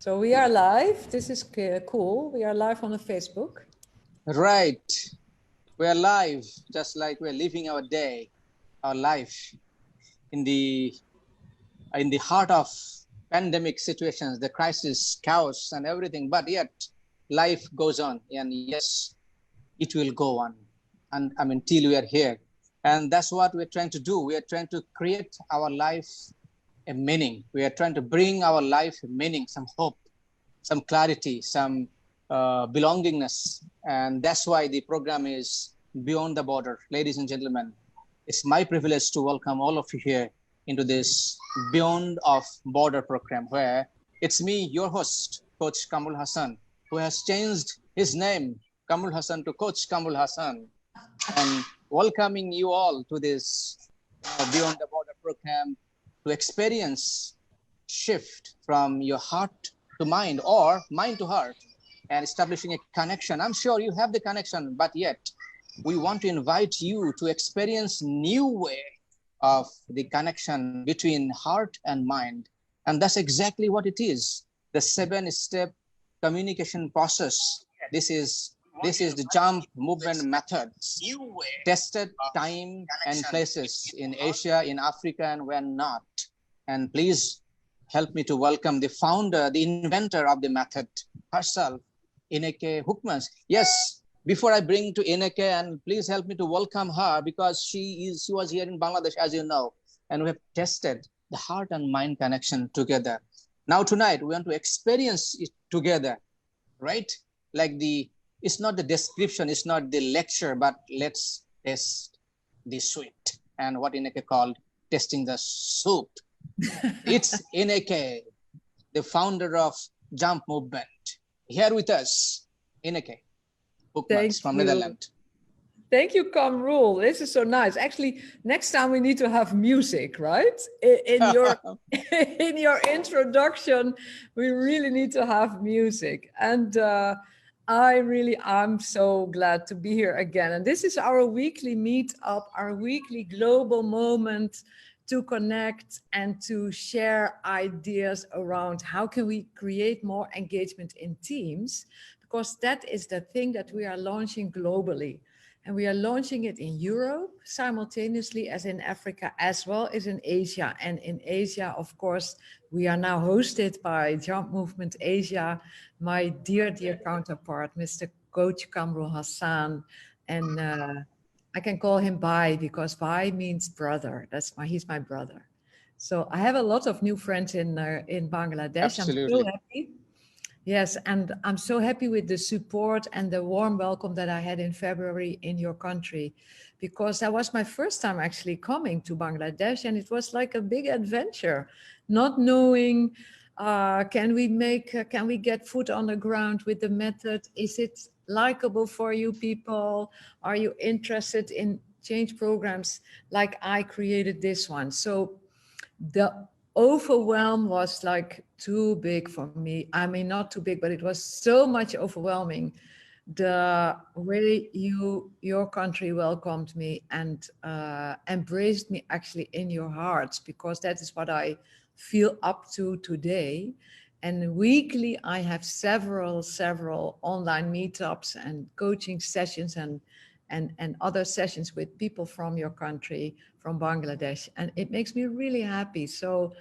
So we are live. This is cool. We are live on the Facebook. Right. We are live, just like we're living our day, our life in the heart of pandemic situations, the crisis, chaos, and everything. But yet, life goes on, and yes, it will go on, and till we are here, and that's what we're trying to do. We are trying to create our life a meaning. We are trying to bring our life a meaning, some hope, some clarity, some belongingness. And that's why the program is Beyond the Border. Ladies and gentlemen, it's my privilege to welcome all of you here into this Beyond of Border program, where it's me, your host, CoachKamrul Hasan, who has changed his name, Kamrul Hasan, to CoachKamrul Hasan, and welcoming you all to this Beyond the Border program to experience shift from your heart to mind or mind to heart and establishing a connection. I'm sure you have the connection, but yet we want to invite you to experience new way of the connection between heart and mind. And that's exactly what it is. The 7-step communication process. This is the jump movement methods tested time and places in Asia, in Africa, and where not. And please help me to welcome the founder, the inventor of the method herself, Ineke Hurkmans. Yes, before I bring to Ineke, and please help me to welcome her, because she was here in Bangladesh, as you know, and we have tested the heart and mind connection together. Now tonight, we want to experience it together, right? It's not the description, it's not the lecture, but let's test the sweet, and what Ineke called testing the soup. It's Ineke, the founder of Jump Movement. Here with us, Ineke Hurkmans from Netherlands. Thank you, Kamrul. This is so nice. Actually, next time we need to have music, right? In your introduction, we really need to have music. And I'm so glad to be here again. And this is our weekly meetup, our weekly global moment to connect and to share ideas around how can we create more engagement in teams, because that is the thing that we are launching globally. And we are launching it in Europe simultaneously as in Africa, as well as in Asia. And in Asia, of course, we are now hosted by Jump Movement Asia, my dear counterpart, Mr. CoachKamrul Hasan. And I can call him Bhai because Bhai means brother. He's my brother. So I have a lot of new friends in Bangladesh. Absolutely. I'm so happy. Yes, and I'm so happy with the support and the warm welcome that I had in February in your country, because that was my first time actually coming to Bangladesh, and it was like a big adventure, not knowing can we get foot on the ground with the method? Is it likable for you people? Are you interested in change programs like I created this one? So the overwhelm was like too big for me. I mean, not too big, but it was so much overwhelming. The way your country welcomed me and embraced me actually in your hearts, because that is what I feel up to today. And weekly, I have several online meetups and coaching sessions and other sessions with people from your country, from Bangladesh. And it makes me really happy. So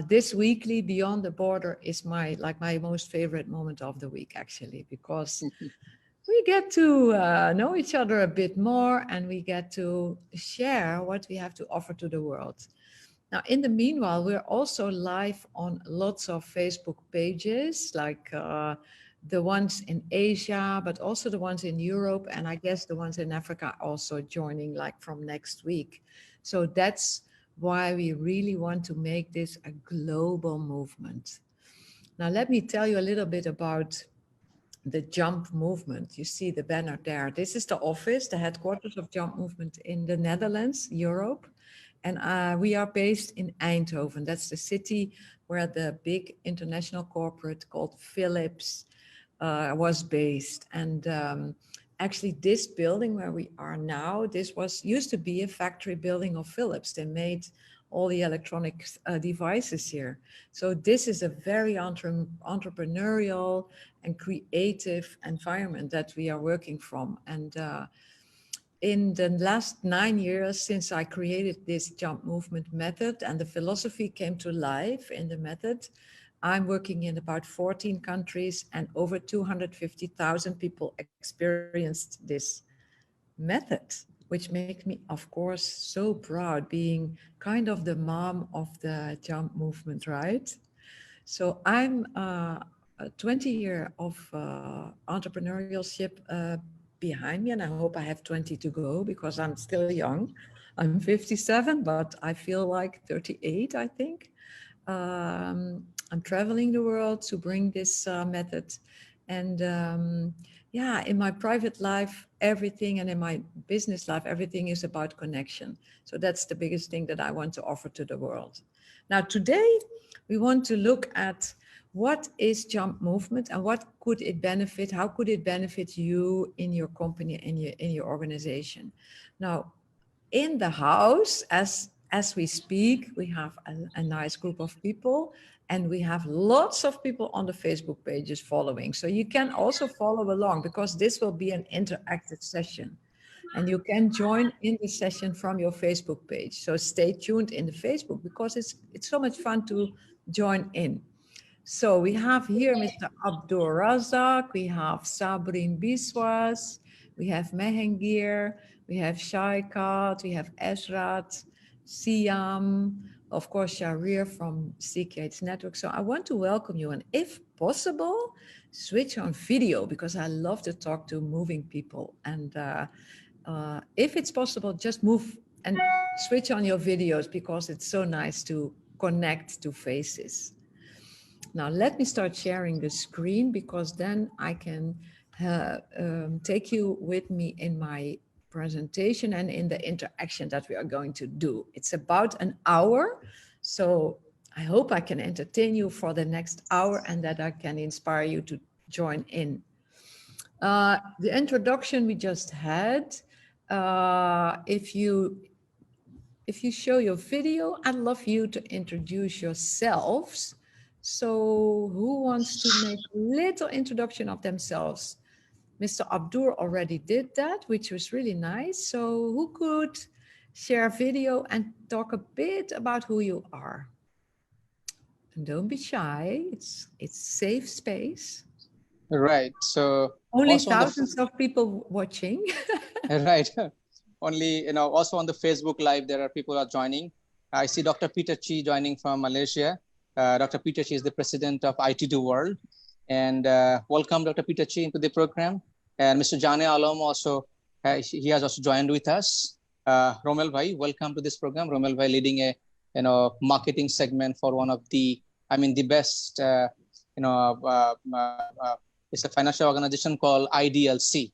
this weekly Beyond the Border is my most favorite moment of the week, actually, because we get to know each other a bit more, and we get to share what we have to offer to the world. Now, in the meanwhile, we're also live on lots of Facebook pages, like the ones in Asia, but also the ones in Europe, and I guess the ones in Africa also joining like from next week. So that's why we really want to make this a global movement. Now, let me tell you a little bit about the Jump Movement. You see the banner there. This is the office, the headquarters of Jump Movement in the Netherlands, Europe. And we are based in Eindhoven. That's the city where the big international corporate called Philips was based. And actually this building where we are now, this used to be a factory building of Philips. They made all the electronic devices here. So this is a very entrepreneurial and creative environment that we are working from. And in the last 9 years since I created this jump movement method and the philosophy came to life in the method, I'm working in about 14 countries and over 250,000 people experienced this method, which makes me, of course, so proud being kind of the mom of the jump movement, right? So I'm a 20 year of entrepreneurship behind me, and I hope I have 20 to go because I'm still young. I'm 57, but I feel like 38, I think. I'm traveling the world to bring this method. And yeah, in my private life, everything, and in my business life, everything is about connection. So that's the biggest thing that I want to offer to the world. Now, today, we want to look at what is jump movement and what could it benefit, how could it benefit you in your company, in your organization. Now, in the house, as we speak, we have a nice group of people, and we have lots of people on the Facebook pages following. So you can also follow along because this will be an interactive session. And you can join in the session from your Facebook page. So stay tuned in the Facebook because it's so much fun to join in. So we have here Mr. Abdur Razak, we have Sabrin Biswas, we have Mehengir, we have Shaikat, we have Esrat, Siam, of course, Sharir from CKH Network. So I want to welcome you, and if possible, switch on video because I love to talk to moving people. And if it's possible, just move and switch on your videos because it's so nice to connect to faces. Now, let me start sharing the screen because then I can take you with me in my presentation and in the interaction that we are going to do. It's about an hour, so I hope I can entertain you for the next hour and that I can inspire you to join in. The introduction we just had, if you show your video, I'd love you to introduce yourselves. So who wants to make a little introduction of themselves? Mr. Abdur already did that, which was really nice. So who could share a video and talk a bit about who you are? And don't be shy, it's safe space. Right. So Only also on the thousands of people watching. right. Only, also on the Facebook Live, there are people who are joining. I see Dr. Peter Chi joining from Malaysia. Dr. Peter Chi is the president of IT2 World. And welcome, Dr. Peter Chi, into the program. And Mr. Jane Alam also, he has also joined with us. Romel Bhai, welcome to this program. Romel Bhai leading a, marketing segment for one of the, the best, it's a financial organization called IDLC.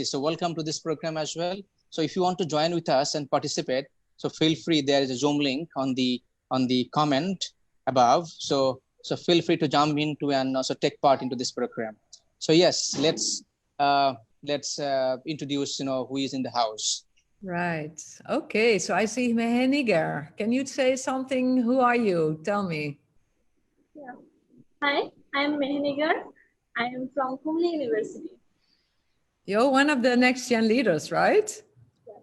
So welcome to this program as well. So if you want to join with us and participate, so feel free. There is a Zoom link on the comment above. So feel free to jump into and also take part into this program. So yes, let's introduce who is in the house. Right. Okay. So I see Meheniger. Can you say something? Who are you? Tell me. Yeah. Hi, I'm Meheniger. I am from Kumli University. You're one of the next gen leaders, right? Yeah.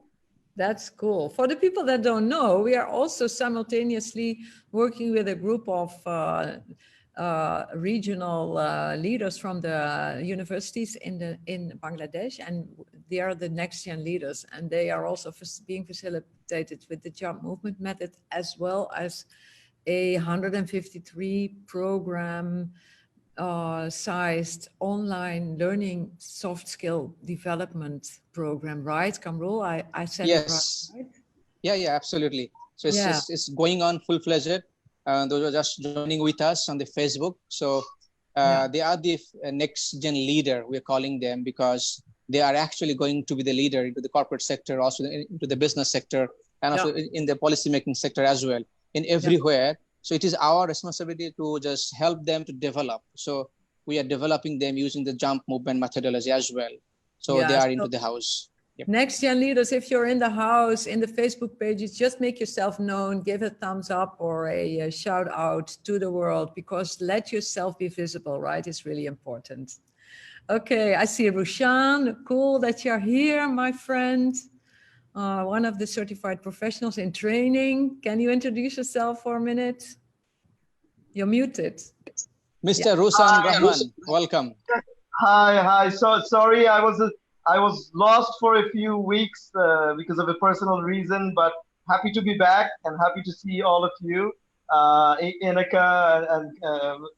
That's cool. For the people that don't know, we are also simultaneously working with a group of regional leaders from the universities in Bangladesh, and they are the next gen leaders, and they are also being facilitated with the jump movement method, as well as a 153 program sized online learning soft skill development program, right, Kamrul? I said yes. It right? Yeah, absolutely. So it's going on full-fledged. Those are just joining with us on the Facebook. So they are the next gen leader, we're calling them, because they are actually going to be the leader into the corporate sector, also into the business sector, and also in the policymaking sector as well, in everywhere. So it is our responsibility to just help them to develop. So we are developing them using the jump movement methodology as well. So they are into the house. Next Gen leaders, if you're in the house, in the Facebook pages, just make yourself known, give a thumbs up or a shout out to the world, because let yourself be visible, right? It's really important. Okay, I see Rushan. Cool that you're here, my friend. One of the certified professionals in training. Can you introduce yourself for a minute? You're muted. Mr. Rusan Rahman, welcome. Hi. So sorry, I was lost for a few weeks because of a personal reason, but happy to be back and happy to see all of you, Ineke and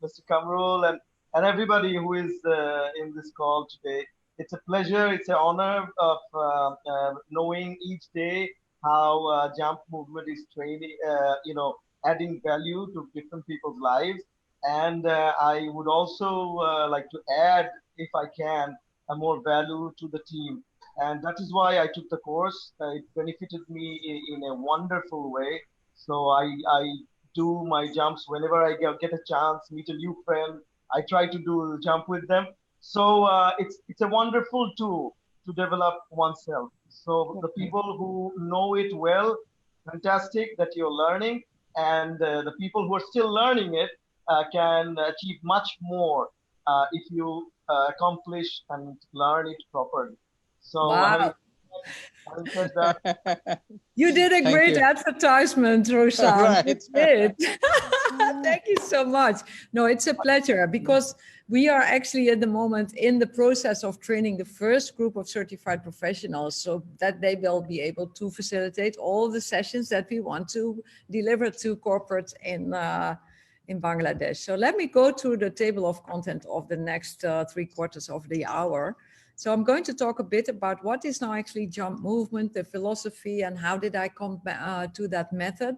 Mr. Kamrul and everybody who is in this call today. It's a pleasure, it's an honor of knowing each day how Jump Movement is training, adding value to different people's lives. And I would also like to add, if I can, a more value to the team. And that is why I took the course. It benefited me in a wonderful way. So I do my jumps whenever I get a chance, meet a new friend. I try to do jump with them. So it's a wonderful tool to develop oneself. So the people who know it well, fantastic that you're learning. And the people who are still learning it, can achieve much more if you accomplish and learn it properly. So wow. having said that, You did a great advertisement, Rosan. Right. You did. Thank you so much. No, it's a pleasure, because we are actually at the moment in the process of training the first group of certified professionals, so that they will be able to facilitate all the sessions that we want to deliver to corporates in Bangladesh. So let me go to the table of content of the next 3/4 of the hour. So I'm going to talk a bit about what is now actually Jump Movement, the philosophy, and how did I come to that method?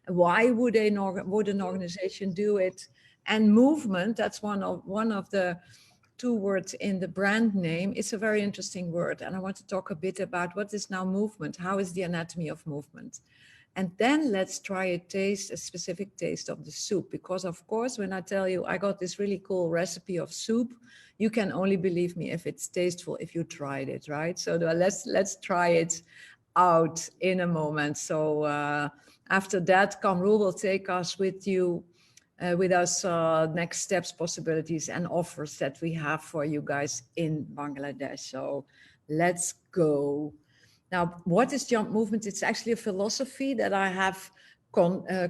Why would an organization do it? And movement, that's one of the 2 words in the brand name. It's a very interesting word. And I want to talk a bit about what is now movement? How is the anatomy of movement? And then let's try a specific taste of the soup, because of course, when I tell you I got this really cool recipe of soup, you can only believe me if it's tasteful, if you tried it, right? So let's try it out in a moment. So after that, Kamrul will take us with us next steps, possibilities, and offers that we have for you guys in Bangladesh. So let's go. Now, what is Jump Movement? It's actually a philosophy that I have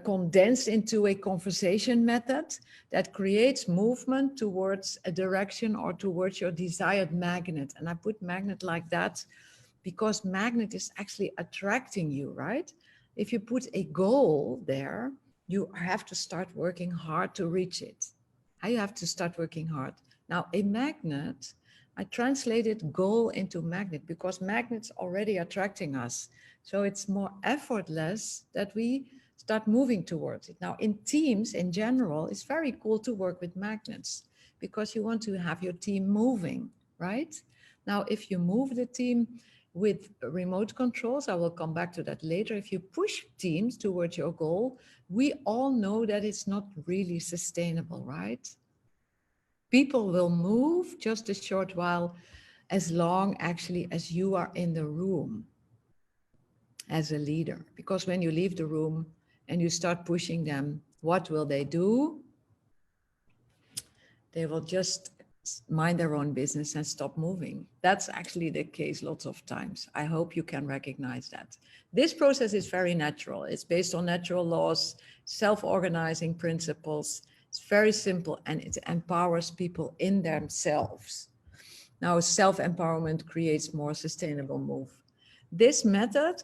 condensed into a conversation method that creates movement towards a direction or towards your desired magnet. And I put magnet like that because magnet is actually attracting you, right? If you put a goal there, you have to start working hard to reach it. You have to start working hard. Now, a magnet, I translated goal into magnet because magnets already attracting us. So it's more effortless that we start moving towards it. Now in teams in general, it's very cool to work with magnets because you want to have your team moving, right? Now, if you move the team with remote controls, I will come back to that later. If you push teams towards your goal, we all know that it's not really sustainable, right? People will move just a short while, as long actually as you are in the room as a leader. Because when you leave the room and you start pushing them, what will they do? They will just mind their own business and stop moving. That's actually the case lots of times. I hope you can recognize that. This process is very natural. It's based on natural laws, self-organizing principles. It's very simple and it empowers people in themselves. Now, self-empowerment creates more sustainable move. This method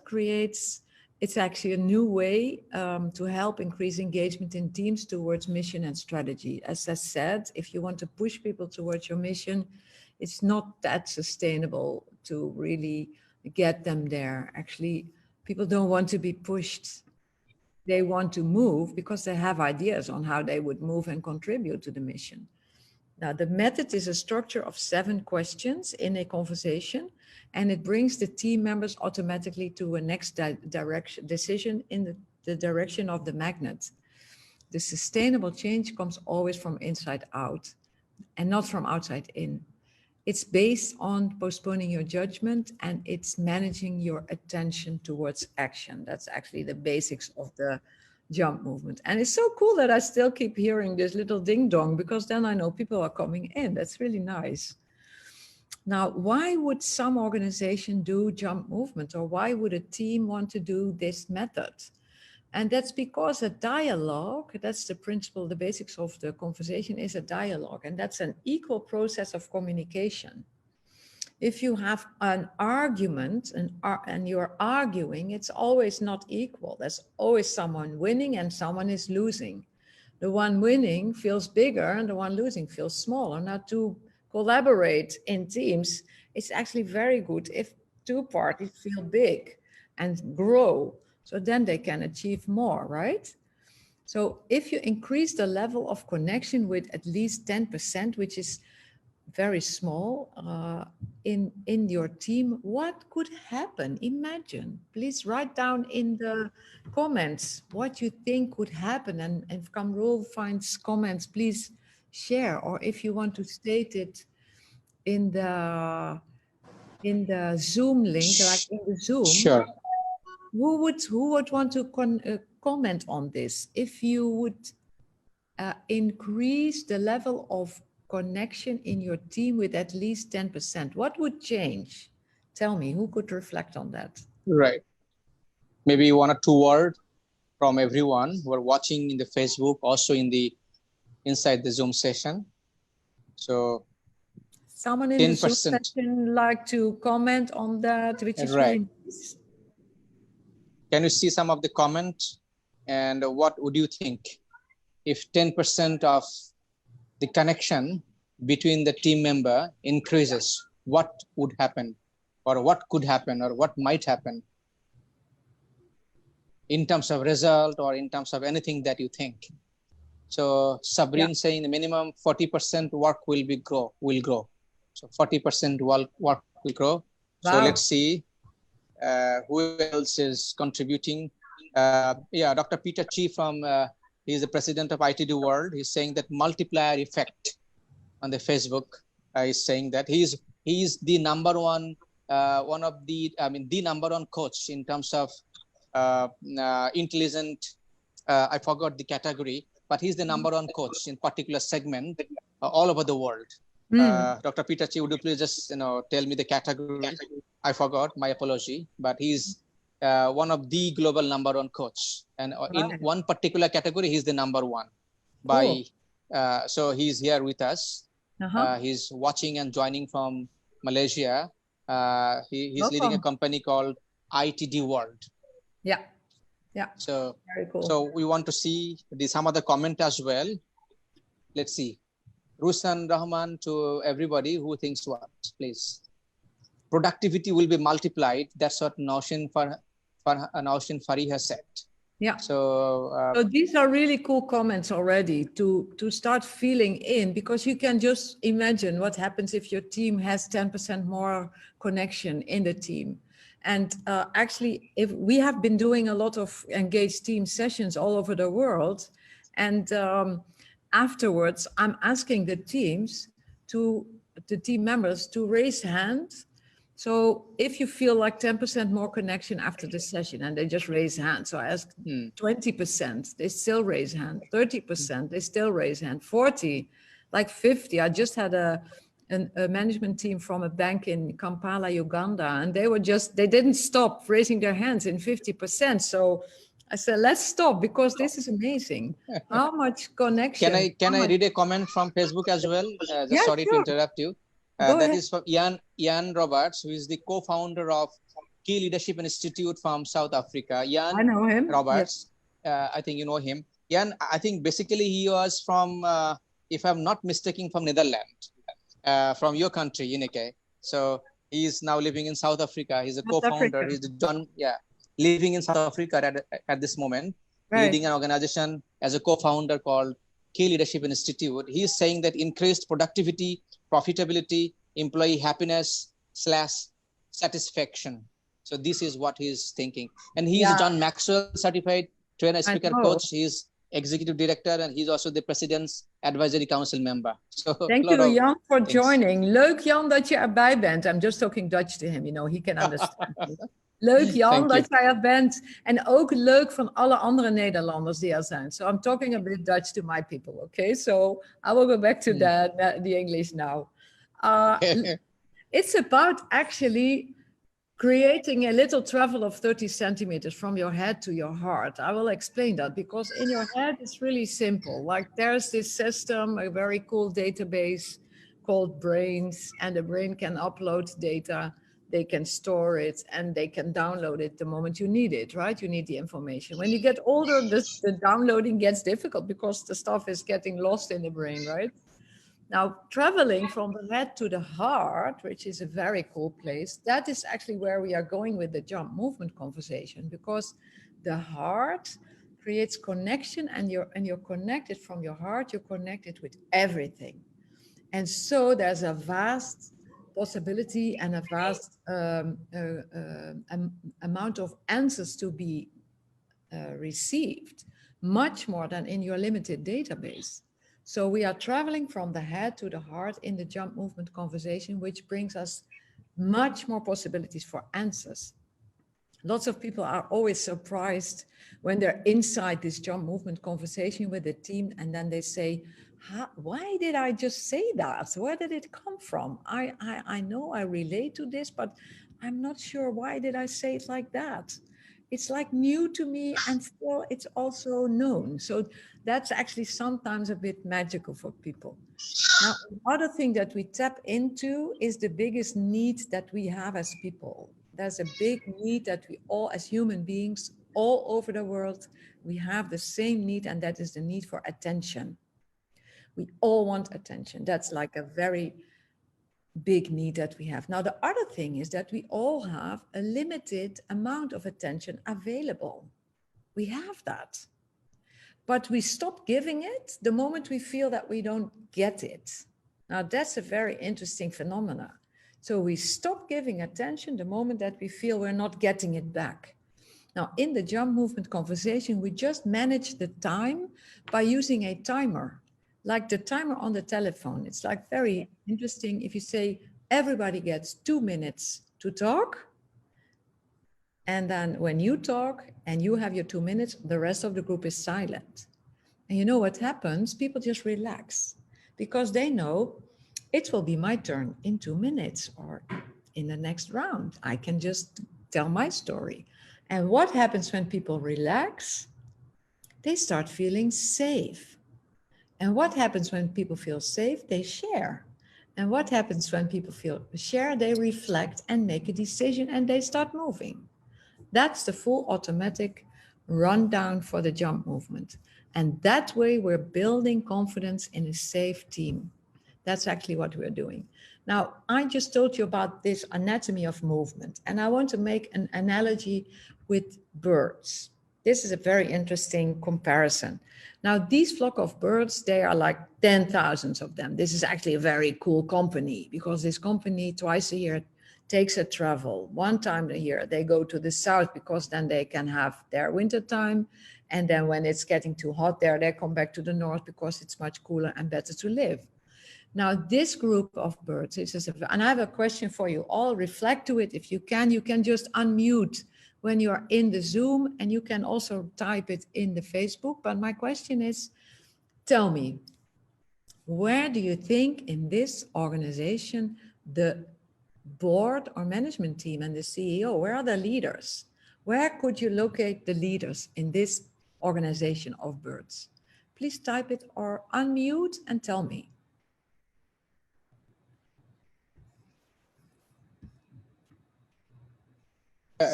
it's actually a new way to help increase engagement in teams towards mission and strategy. As I said, if you want to push people towards your mission, it's not that sustainable to really get them there. Actually, people don't want to be pushed. They want to move because they have ideas on how they would move and contribute to the mission. Now, the method is a structure of 7 questions in a conversation, and it brings the team members automatically to a next decision in the direction of the magnet. The sustainable change comes always from inside out and not from outside in. it's based on postponing your judgment, and it's managing your attention towards action. That's actually the basics of the jump movement. And it's so cool that I still keep hearing this little ding dong, because then I know people are coming in. That's really nice. Now, why would some organization do jump movement, or why would a team want to do this method? And that's because a dialogue, that's the principle, the basics of the conversation is a dialogue, and that's an equal process of communication. If you have an argument and you're arguing, it's always not equal. There's always someone winning and someone is losing. The one winning feels bigger and the one losing feels smaller. Now, to collaborate in teams, it's actually very good if two parties feel big and grow. So then they can achieve more, right? So if you increase the level of connection with at least 10%, which is very small, in your team, what could happen? Imagine. Please write down in the comments what you think could happen. And if Kamrul finds comments, please share. Or if you want to state it in the Zoom link, like in the Zoom. Sure. Who would want to comment on this? If you would increase the level of connection in your team with at least 10%, what would change? Tell me, who could reflect on that? Right. Maybe 1 or 2 words from everyone who are watching in the Facebook, also inside the Zoom session. So someone in 10%. The Zoom session like to comment on that, which is right. really nice. Can you see some of the comments? And what would you think if 10% of the connection between the team member increases? What would happen, or what could happen, or what might happen in terms of result, or in terms of anything that you think? So Sabrine saying the minimum 40% work will grow. So 40% work will grow. Wow. So let's see who else is contributing. Dr. Peter Chi from he's the president of ITD World. He's saying that multiplier effect on the Facebook. Is saying that he's the number one, the number one coach in terms of intelligent. I forgot the category, but he's the number one coach in particular segment all over the world. Dr. Peter Chi, would you please just tell me the category? I forgot. My apology. But he's one of the global number one coach, and in one particular category, he's the number one. Cool. So he's here with us. He's watching and joining from Malaysia. He's leading a company called ITD World. Yeah. So very cool. So we want to see some other comment as well. Let's see. Rusan Rahman, to everybody who thinks what, please. Productivity will be multiplied. That's what Naushin Fari has said. Yeah. So these are really cool comments already to start feeling in, because you can just imagine what happens if your team has 10% more connection in the team. And actually, if we have been doing a lot of engaged team sessions all over the world, and afterwards, I'm asking the team members to raise hands. So if you feel like 10% more connection after the session, and they just raise hands. So I ask 20%, they still raise hand. 30%, they still raise hand. 40, like 50. I just had a management team from a bank in Kampala, Uganda, and they didn't stop raising their hands in 50%. So I said, let's stop, because this is amazing. How much connection? Can I read a comment from Facebook as well? Sorry to interrupt you. That is from Ian Roberts, who is the co-founder of Key Leadership Institute from South Africa. Ian, I know him. Roberts, yes. I think you know him. Ian, I think basically he was from, if I'm not mistaken, from Netherlands, from your country, Ineke. So he's now living in South Africa. He's a co-founder. He's living in South Africa at this moment, leading an organization as a co-founder called Key Leadership Institute. He's saying that increased productivity, profitability, employee happiness / satisfaction. So this is what he's thinking. And he is John Maxwell certified trainer, speaker, coach. He's executive director, and he's also the president's advisory council member. So thank you, Jan, for joining. Leuk, Jan, dat je erbij bent. I'm just talking Dutch to him, you know, he can understand me. Leuk, Jan, dat jij er bent. En ook leuk van alle andere Nederlanders die er zijn. So I'm talking a bit Dutch to my people, okay? So I will go back to the English now. It's about actually creating a little travel of 30 centimeters from your head to your heart. I will explain that, because in your head, it's really simple. Like there's this system, a very cool database called brains, and the brain can upload data, they can store it, and they can download it the moment you need it, right? You need the information. When you get older, the downloading gets difficult because the stuff is getting lost in the brain, right? Now, traveling from the head to the heart, which is a very cool place, that is actually where we are going with the jump movement conversation, because the heart creates connection, and you're connected from your heart, you're connected with everything. And so there's a vast possibility and a vast amount of answers to be received, much more than in your limited database. So we are traveling from the head to the heart in the jump movement conversation, which brings us much more possibilities for answers. Lots of people are always surprised when they're inside this jump movement conversation with the team, and then they say, why did I just say that? Where did it come from? I know I relate to this, but I'm not sure why did I say it like that? It's like new to me, and still it's also known. So that's actually sometimes a bit magical for people. Now, another thing that we tap into is the biggest need that we have as people. There's a big need that we all, as human beings, all over the world, we have the same need, and that is the need for attention. We all want attention. That's like a very big need that we have. Now, the other thing is that we all have a limited amount of attention available. We have that. But we stop giving it the moment we feel that we don't get it. Now, that's a very interesting phenomena. So we stop giving attention the moment that we feel we're not getting it back. Now, in the jump movement conversation, we just manage the time by using a timer, like the timer on the telephone. It's like very interesting. If you say everybody gets 2 minutes to talk, and then when you talk and you have your 2 minutes, the rest of the group is silent. And you know what happens? People just relax because they know it will be my turn in 2 minutes or in the next round. I can just tell my story. And what happens when people relax? They start feeling safe. And what happens when people feel safe? They share. And what happens when people share? They reflect and make a decision, and they start moving. That's the full automatic rundown for the jump movement. And that way we're building confidence in a safe team. That's actually what we're doing. Now, I just told you about this anatomy of movement, and I want to make an analogy with birds. This is a very interesting comparison. Now, these flock of birds, they are like 10,000 of them. This is actually a very cool company, because this company twice a year takes a travel. One time a year, they go to the south, because then they can have their winter time. And then when it's getting too hot there, they come back to the north because it's much cooler and better to live. Now, this group of birds, and I have a question for you all. Reflect to it. If you can just unmute when you're in the Zoom, and you can also type it in the Facebook. But my question is, tell me, where do you think in this organization, the board or management team and the CEO, where are the leaders? Where could you locate the leaders in this organization of birds? Please type it or unmute and tell me.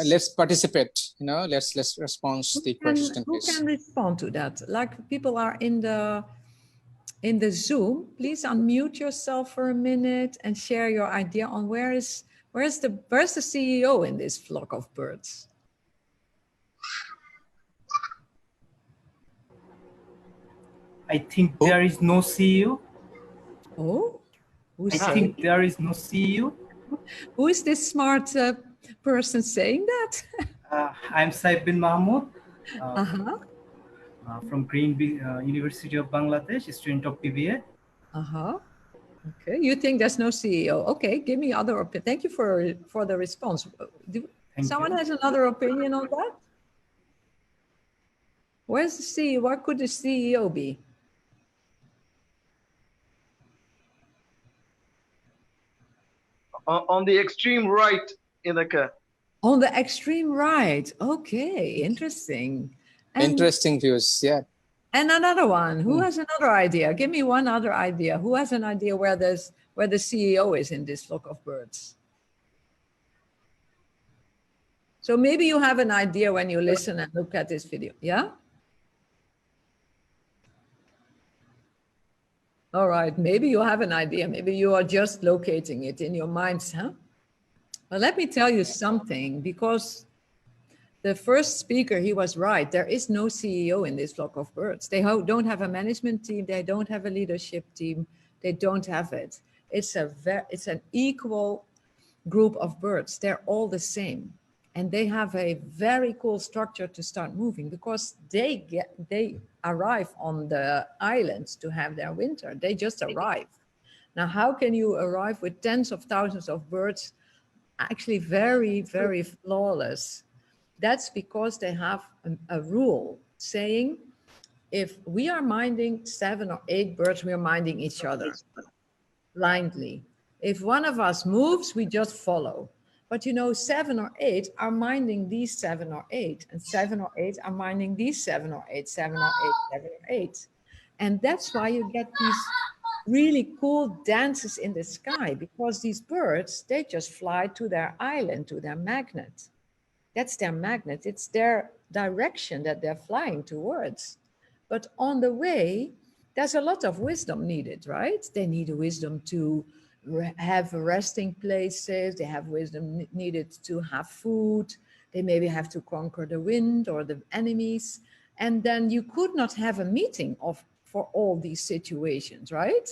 Let's participate, let's respond to the question, please. Who can respond to that? Like, people are in the Zoom, please unmute yourself for a minute and share your idea on where's the CEO in this flock of birds? I think there is no CEO. Oh, I think there is no CEO. Who is this smart person saying that? I'm Saib bin Mahmoud. from University of Bangladesh, student of BBA. Okay, you think there's no CEO? Okay, give me other opinion. Thank you for the response. Someone has another opinion on that? Where's the CEO? What could the CEO be? On the extreme right, Ineke. On the extreme right. Okay, interesting. And, interesting views, yeah. And another one. Who has another idea? Give me one other idea. Who has an idea where the CEO is in this flock of birds? So maybe you have an idea when you listen and look at this video. Yeah? All right, maybe you have an idea. Maybe you are just locating it in your minds, huh? Well, let me tell you something, because the first speaker, he was right. There is no CEO in this flock of birds. They don't have a management team. They don't have a leadership team. They don't have it. It's an equal group of birds. They're all the same. And they have a very cool structure to start moving, because they arrive on the islands to have their winter. They just arrive. Now, how can you arrive with tens of thousands of birds, actually very, very flawless? That's because they have a rule saying, if we are minding 7 or 8 birds, we are minding each other blindly. If one of us moves, we just follow. But you know, 7 or 8 are minding these 7 or 8, and 7 or 8 are minding these 7 or 8, 7 or 8, 7 or 8. And that's why you get these really cool dances in the sky, because these birds, they just fly to their island, to their magnet. That's their magnet. It's their direction that they're flying towards. But on the way, there's a lot of wisdom needed, right? They need a wisdom to have resting places. They have wisdom needed to have food. They maybe have to conquer the wind or the enemies. And then you could not have a meeting for all these situations, right?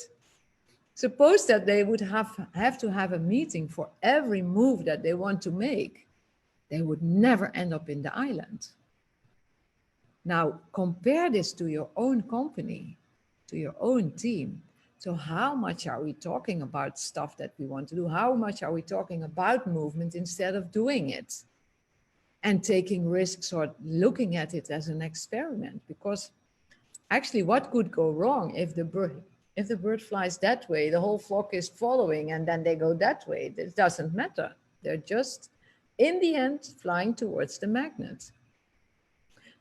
Suppose that they would have to have a meeting for every move that they want to make. They would never end up in the island. Now, compare this to your own company, to your own team. So how much are we talking about stuff that we want to do? How much are we talking about movement instead of doing it and taking risks or looking at it as an experiment? Because actually, what could go wrong if the bird flies that way, the whole flock is following, and then they go that way? It doesn't matter. They're just, in the end, flying towards the magnet.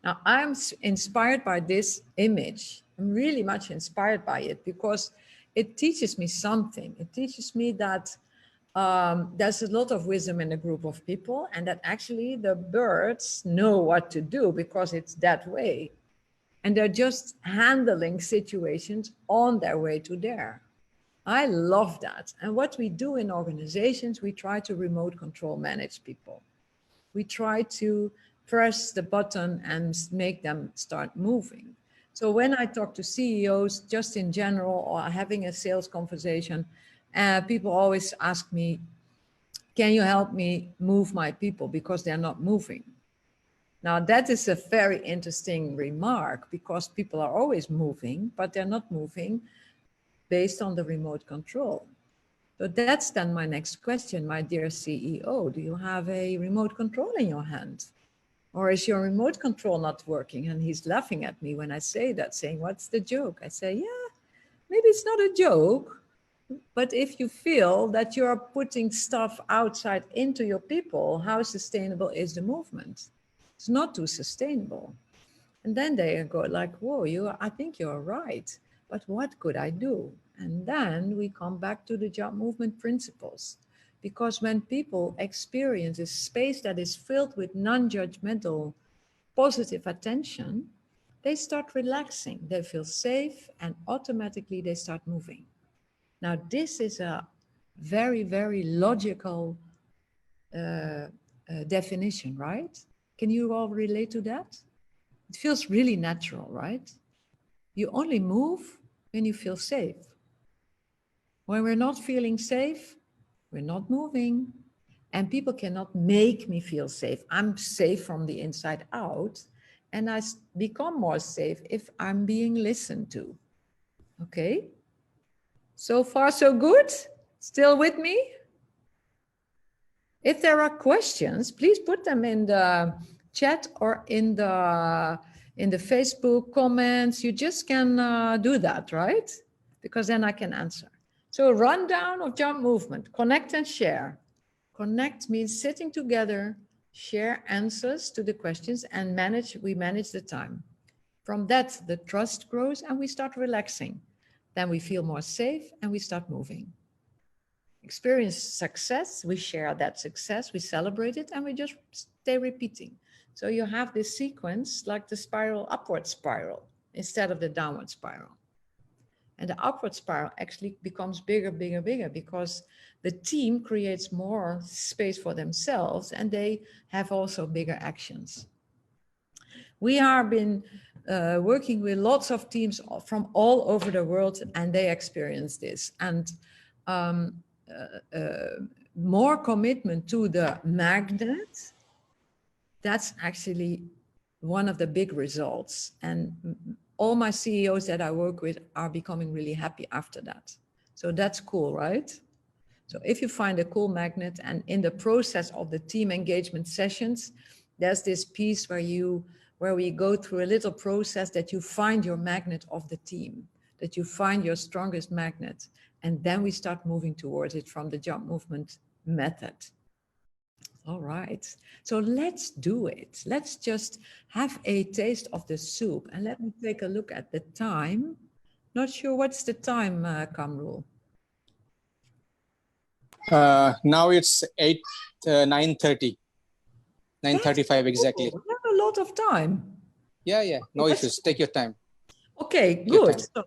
Now, I'm inspired by this image. I'm really much inspired by it, because it teaches me something. It teaches me that there's a lot of wisdom in a group of people, and that actually the birds know what to do because it's that way. And they're just handling situations on their way to there. I love that. And what we do in organizations, we try to remote control manage people. We try to press the button and make them start moving. So when I talk to CEOs, just in general, or having a sales conversation, people always ask me, can you help me move my people because they're not moving? Now, that is a very interesting remark, because people are always moving, but they're not moving based on the remote control. So that's then my next question, my dear CEO. Do you have a remote control in your hand? Or is your remote control not working? And he's laughing at me when I say that, saying, what's the joke? I say, yeah, maybe it's not a joke, but if you feel that you're putting stuff outside into your people, how sustainable is the movement? It's not too sustainable. And then they go like, whoa, I think you're right, but what could I do? And then we come back to the job movement principles. Because when people experience a space that is filled with non-judgmental, positive attention, they start relaxing, they feel safe, and automatically they start moving. Now, this is a very, very logical definition, right? Can you all relate to that? It feels really natural, right? You only move when you feel safe. When we're not feeling safe, we're not moving. And people cannot make me feel safe. I'm safe from the inside out. and I become more safe if I'm being listened to. Okay? So far, so good? Still with me? If there are questions, please put them in the chat or in the Facebook comments. You just can do that, right? Because then I can answer. So a rundown of jump movement, connect and share. Connect means sitting together, share answers to the questions, and we manage the time. From that, the trust grows and we start relaxing. Then we feel more safe and we start moving. Experience success, we share that success, we celebrate it, and we just stay repeating. So you have this sequence like the spiral, upward spiral, instead of the downward spiral. And the upward spiral actually becomes bigger, bigger, bigger, because the team creates more space for themselves and they have also bigger actions. We have been working with lots of teams from all over the world, and they experience this. And more commitment to the magnet, that's actually one of the big results. And all my CEOs that I work with are becoming really happy after that. So that's cool, right? So if you find a cool magnet, and in the process of the team engagement sessions, there's this piece where we go through a little process that you find your magnet of the team, that you find your strongest magnet. And then we start moving towards it from the jump movement method. All right, so let's do it. Let's just have a taste of the soup, and let me take a look at the time. Not sure what's the time, Kamrul. Now it's 9:30. 9:35 exactly. We have a lot of time. Yeah, no issues. Take your time. Okay, good. So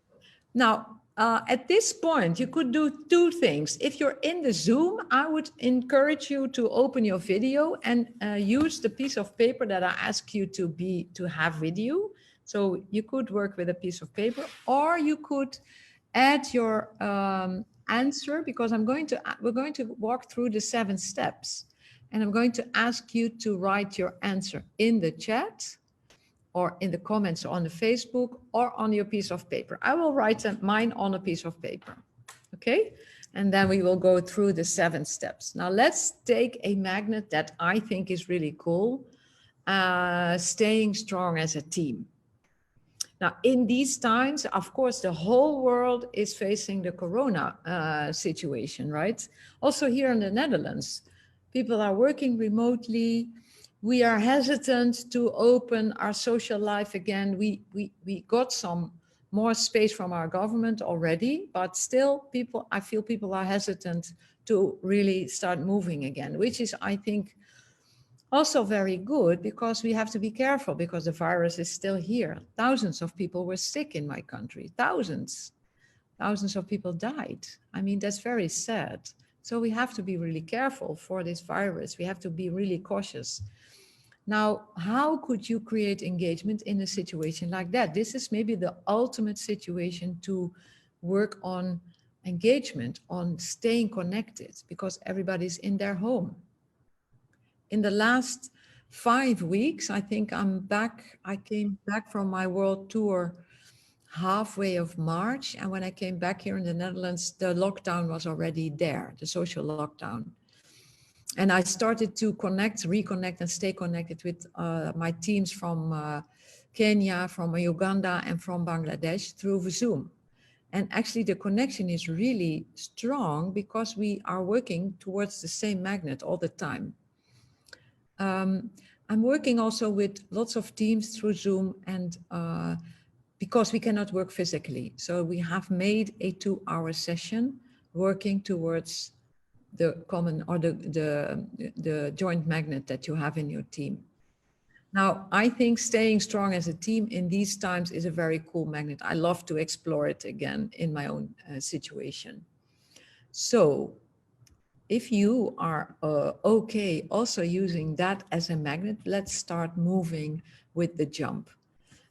now, at this point, you could do two things. If you're in the Zoom, I would encourage you to open your video and use the piece of paper that I ask you to have with you. So you could work with a piece of paper, or you could add your answer, because we're going to walk through the 7 steps, and I'm going to ask you to write your answer in the chat, or in the comments on the Facebook, or on your piece of paper. I will write mine on a piece of paper, okay? And then we will go through the 7 steps. Now let's take a magnet that I think is really cool, staying strong as a team. Now in these times, of course, the whole world is facing the corona situation, right? Also here in the Netherlands, people are working remotely. We are hesitant to open our social life again. We got some more space from our government already, but still I feel people are hesitant to really start moving again, which is, I think, also very good, because we have to be careful, because the virus is still here. Thousands of people were sick in my country, thousands of people died. I mean, that's very sad. So we have to be really careful for this virus. We have to be really cautious. Now, how could you create engagement in a situation like that? This is maybe the ultimate situation to work on engagement, on staying connected, because everybody's in their home. In the last 5 weeks, I think I came back from my world tour halfway of March. And when I came back here in the Netherlands, the lockdown was already there, the social lockdown. And I started to reconnect and stay connected with my teams from Kenya, from Uganda, and from Bangladesh through Zoom. And actually the connection is really strong, because we are working towards the same magnet all the time. I'm working also with lots of teams through Zoom, and because we cannot work physically. So we have made a 2-hour session working towards the common, or the joint magnet that you have in your team. Now, I think staying strong as a team in these times is a very cool magnet. I love to explore it again in my own situation. So if you are okay also using that as a magnet, let's start moving with the jump.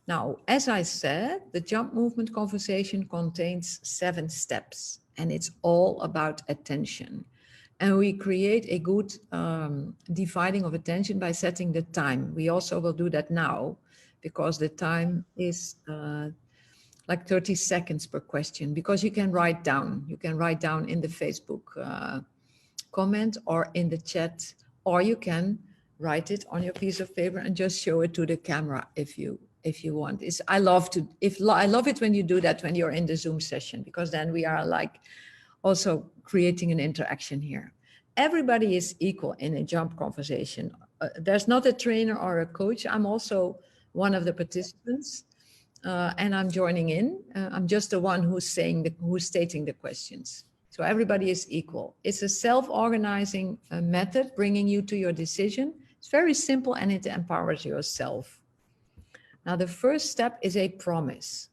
Now, as I said, the jump movement conversation contains 7 steps, and it's all about attention. And we create a good dividing of attention by setting the time. We also will do that now, because the time is like 30 seconds per question, because you can write down. You can write down in the Facebook comment or in the chat, or you can write it on your piece of paper and just show it to the camera if you want. I love it when you do that when you're in the Zoom session, because then we are like also creating an interaction here. Everybody is equal in a jump conversation. There's not a trainer or a coach. I'm also one of the participants, and I'm joining in. I'm just the one who's stating the questions. So everybody is equal. It's a self-organizing method bringing you to your decision. It's very simple and it empowers yourself. Now, the first step is a promise.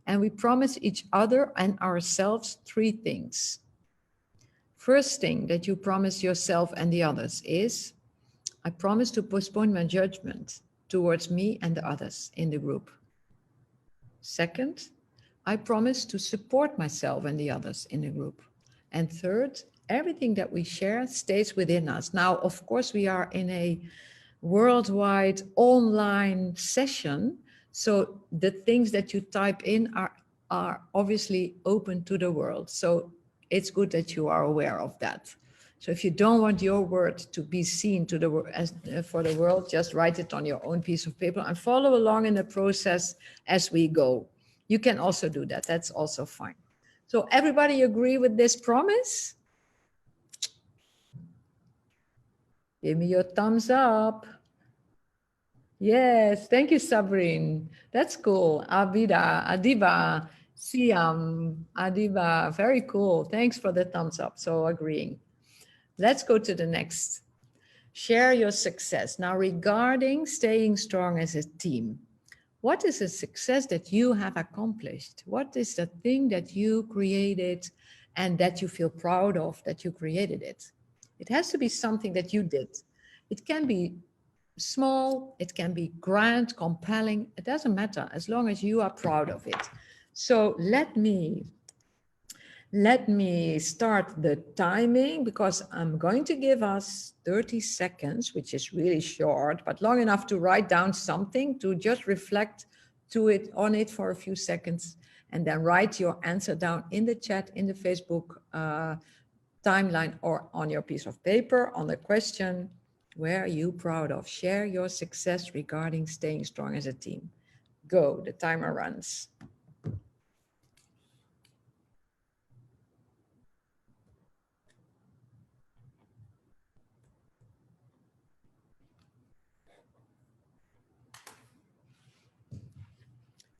And we promise each other and ourselves 3 things. First thing that you promise yourself and the others is, I promise to postpone my judgment towards me and the others in the group. Second, I promise to support myself and the others in the group. And third, everything that we share stays within us. Now, of course, we are in a worldwide online session. So the things that you type in are obviously open to the world. So it's good that you are aware of that. So if you don't want your word to be seen for the world, just write it on your own piece of paper and follow along in the process as we go. You can also do that. That's also fine. So everybody agree with this promise? Give me your thumbs up. Yes, thank you, Sabrine. That's cool. Adiba, Siam, Adiba, very cool. Thanks for the thumbs up. So agreeing. Let's go to the next. Share your success. Now, regarding staying strong as a team, what is a success that you have accomplished? What is the thing that you created and that you feel proud of that you created it? It has to be something that you did. It can be small, it can be grand, compelling. It doesn't matter as long as you are proud of it. So let me start the timing, because I'm going to give us 30 seconds, which is really short, but long enough to write down something, to just reflect on it for a few seconds, and then write your answer down in the chat, in the Facebook timeline, or on your piece of paper on the question, where are you proud of? Share your success regarding staying strong as a team. Go, the timer runs.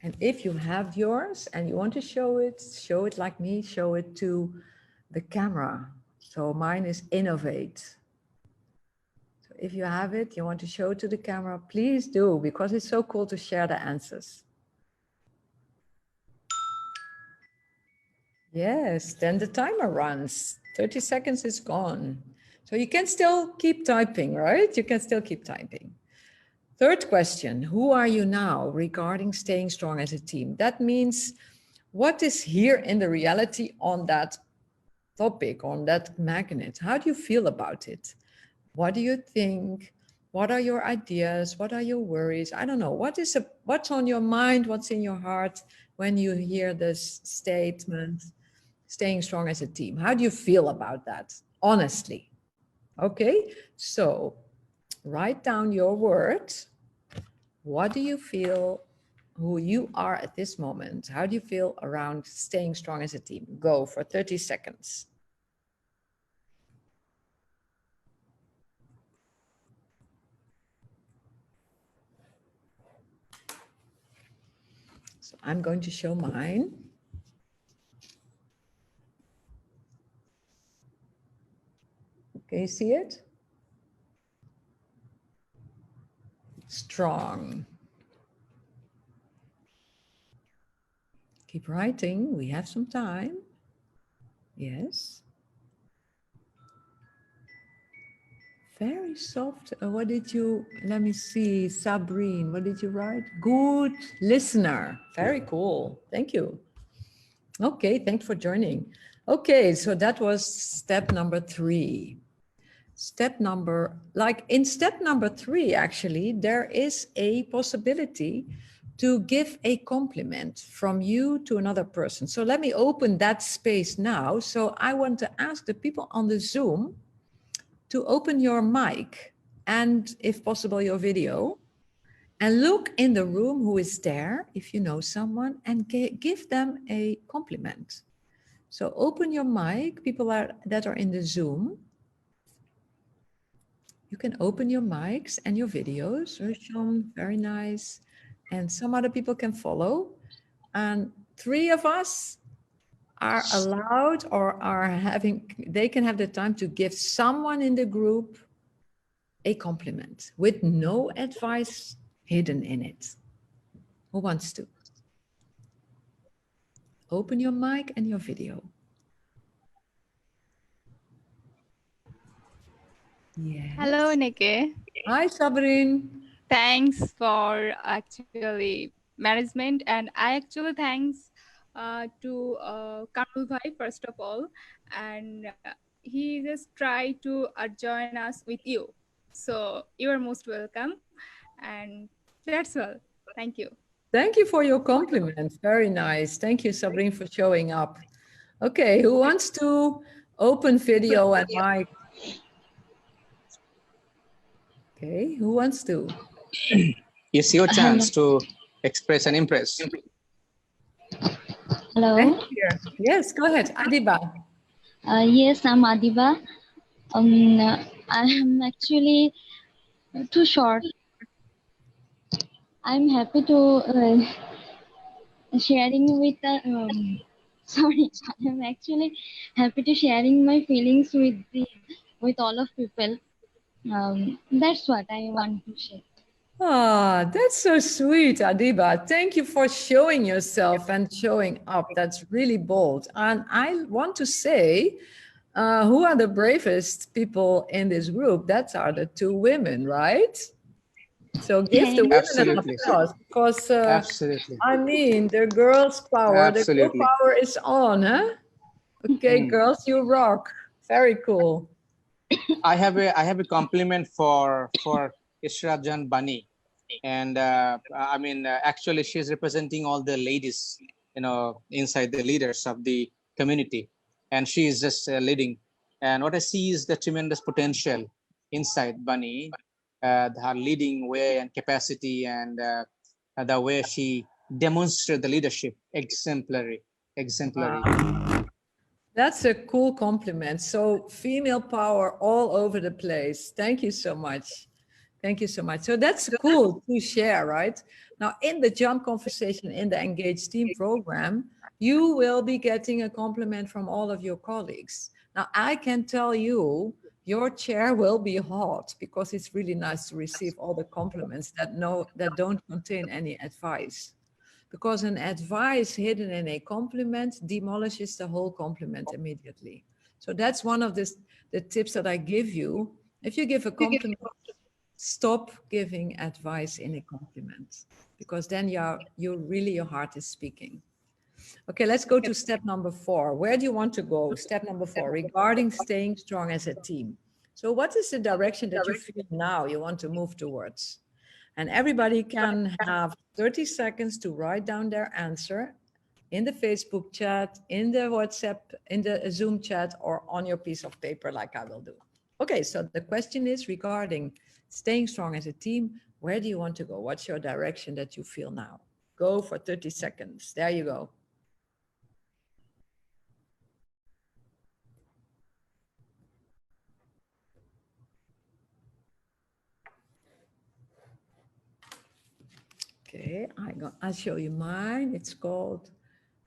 And if you have yours and you want to show it like me, show it to the camera. So mine is innovate. So if you have it, you want to show it to the camera, please do, because it's so cool to share the answers. Yes, then the timer runs. 30 seconds is gone. So you can still keep typing, right? You can still keep typing. Third question, who are you now regarding staying strong as a team? That means what is here in the reality on that topic, on that magnet? How do you feel about it? What do you think? What are your ideas? What are your worries? I don't know. What's on your mind? What's in your heart when you hear this statement, staying strong as a team? How do you feel about that? Honestly. Okay, so write down your words. What do you feel, who you are at this moment? How do you feel around staying strong as a team? Go for 30 seconds. So I'm going to show mine. Can you see it? Strong. Keep writing, we have some time. Yes. Very soft. What did you, let me see, Sabrine, what did you write? Good listener. Very cool. Thank you. Okay, thanks for joining. Okay, so that was step number 3. in step number 3, actually, there is a possibility to give a compliment from you to another person. So let me open that space now. So I want to ask the people on the Zoom to open your mic and, if possible, your video, and look in the room who is there, if you know someone, and give them a compliment. So open your mic, people that are in the Zoom. You can open your mics and your videos. Rishon, very nice. And some other people can follow. And 3 of us are allowed or they can have the time to give someone in the group a compliment with no advice hidden in it. Who wants to? Open your mic and your video. Yes. Hello, Ineke. Hi, Sabrine. Thanks for actually management, and I actually thanks to Kamrul Bhai first of all, and he just tried to join us with you. So you are most welcome, and that's all. Thank you. Thank you for your compliment. Very nice. Thank you, Sabrine, for showing up. Okay, who wants to open video and mic? Okay, who wants to? It's your chance to express and impress. Hello. Yes, go ahead, Adiba. Yes, I'm Adiba. I am actually too short. I'm happy to sharing with sorry, I'm actually happy to sharing my feelings with all of people. That's what I want to share. Ah, that's so sweet, Adiba. Thank you for showing yourself and showing up. That's really bold. And I want to say, who are the bravest people in this group? That are the 2 women, right? So give the women an applause, because Absolutely. I mean, the girls' power, the girl power is on, huh? Okay, girls, you rock. Very cool. I have a compliment for Ishrat Jan Bani, and I mean, actually, she's representing all the ladies, you know, inside the leaders of the community, and she is just leading. And what I see is the tremendous potential inside Bani, her leading way and capacity, and the way she demonstrates the leadership, exemplary. Wow. That's a cool compliment. So female power all over the place. Thank you so much. Thank you so much. So that's cool to share, right? Now, in the Jump Conversation in the Engaged Team program, you will be getting a compliment from all of your colleagues. Now, I can tell you, your chair will be hot, because it's really nice to receive all the compliments that don't contain any advice. Because an advice hidden in a compliment demolishes the whole compliment immediately. So that's one of the tips that I give you. If you give a compliment, stop giving advice in a compliment, because then your heart is speaking. Okay, let's go to step number 4. Where do you want to go? Step number 4, regarding staying strong as a team. So what is the direction that you feel now you want to move towards? And everybody can have 30 seconds to write down their answer in the Facebook chat, in the WhatsApp, in the Zoom chat, or on your piece of paper, like I will do. Okay, so the question is regarding staying strong as a team. Where do you want to go? What's your direction that you feel now? Go for 30 seconds. There you go. Okay, I'll show you mine. It's called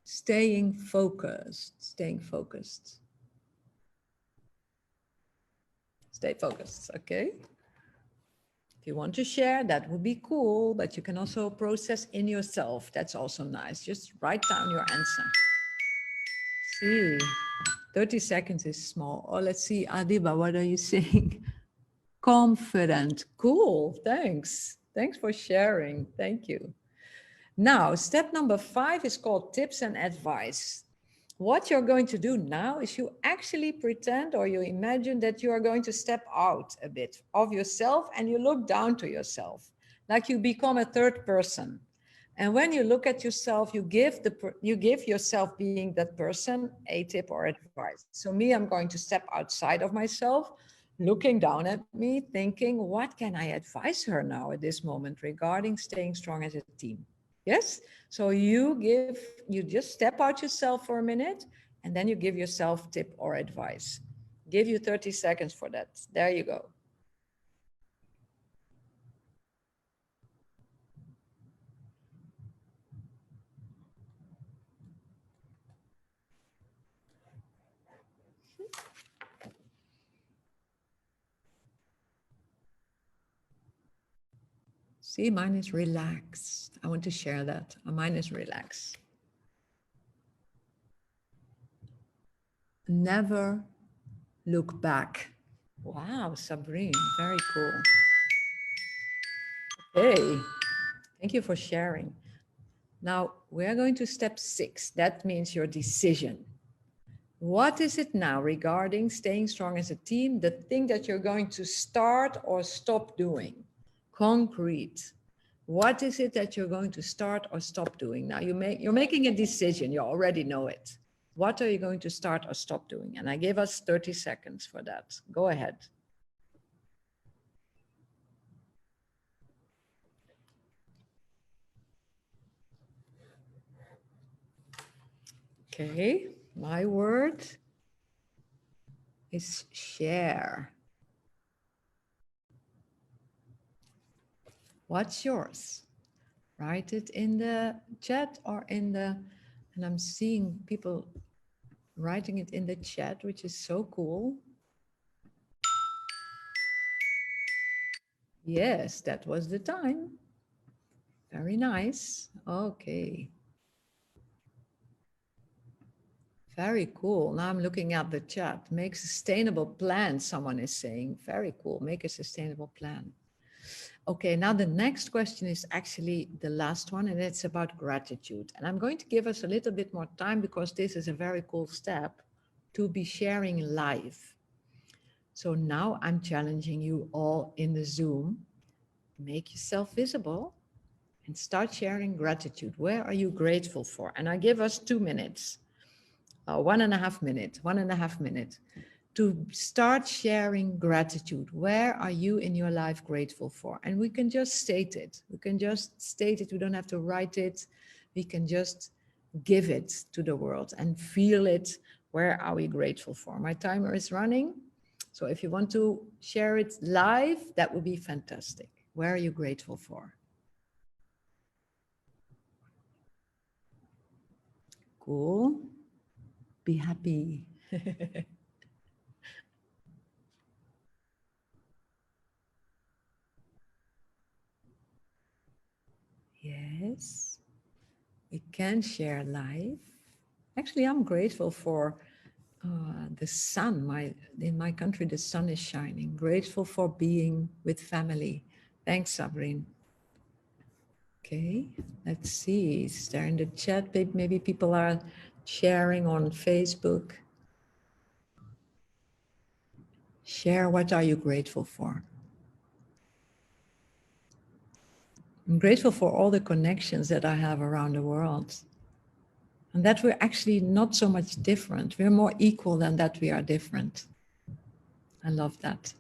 staying focused. Staying focused. Stay focused, okay? If you want to share, that would be cool, but you can also process in yourself. That's also nice. Just write down your answer. See, 30 seconds is small. Oh, let's see, Adiba, what are you saying? Confident. Cool, thanks. Thanks for sharing. Thank you. Now, step number 5 is called tips and advice. what you're going to do now is you actually pretend or you imagine that you are going to step out a bit of yourself and you look down to yourself, like you become a third person. And when you look at yourself, you give yourself, being that person, a tip or advice. So me, I'm going to step outside of myself, looking down at me, thinking, what can I advise her now at this moment regarding staying strong as a team? Yes? So you just step out yourself for a minute, and then you give yourself tip or advice. Give you 30 seconds for that. There you go. See, mine is relaxed. I want to share that. Mine is relaxed. Never look back. Wow, Sabrine, very cool. Okay, thank you for sharing. Now we're going to step 6. That means your decision. What is it now regarding staying strong as a team? The thing that you're going to start or stop doing. Concrete. What is it that you're going to start or stop doing? Now you're making a decision. You already know it. What are you going to start or stop doing? And I gave us 30 seconds for that. Go ahead. Okay, my word is share. What's yours? Write it in the chat or in the, and I'm seeing people writing it in the chat, which is so cool. Yes, that was the time. Very nice. Okay. Very cool. Now I'm looking at the chat. Make sustainable plan, someone is saying. Very cool. Make a sustainable plan. Okay, now the next question is actually the last one, and it's about gratitude. And I'm going to give us a little bit more time because this is a very cool step to be sharing live. So now I'm challenging you all in the Zoom. Make yourself visible and start sharing gratitude. Where are you grateful for? And I give us 2 minutes, 1.5 minutes, 1.5 minutes to start sharing gratitude. Where are you in your life grateful for? And we can just state it. We can just state it. We don't have to write it. We can just give it to the world and feel it. Where are we grateful for? My timer is running. So if you want to share it live, that would be fantastic. Where are you grateful for? Cool. Be happy. Yes, we can share live. Actually, I'm grateful for the sun. In my country, the sun is shining. Grateful for being with family. Thanks, Sabrine. Okay, let's see. Is there in the chat? Maybe people are sharing on Facebook. Share, what are you grateful for? I'm grateful for all the connections that I have around the world. And that we're actually not so much different. We're more equal than that we are different. I love that.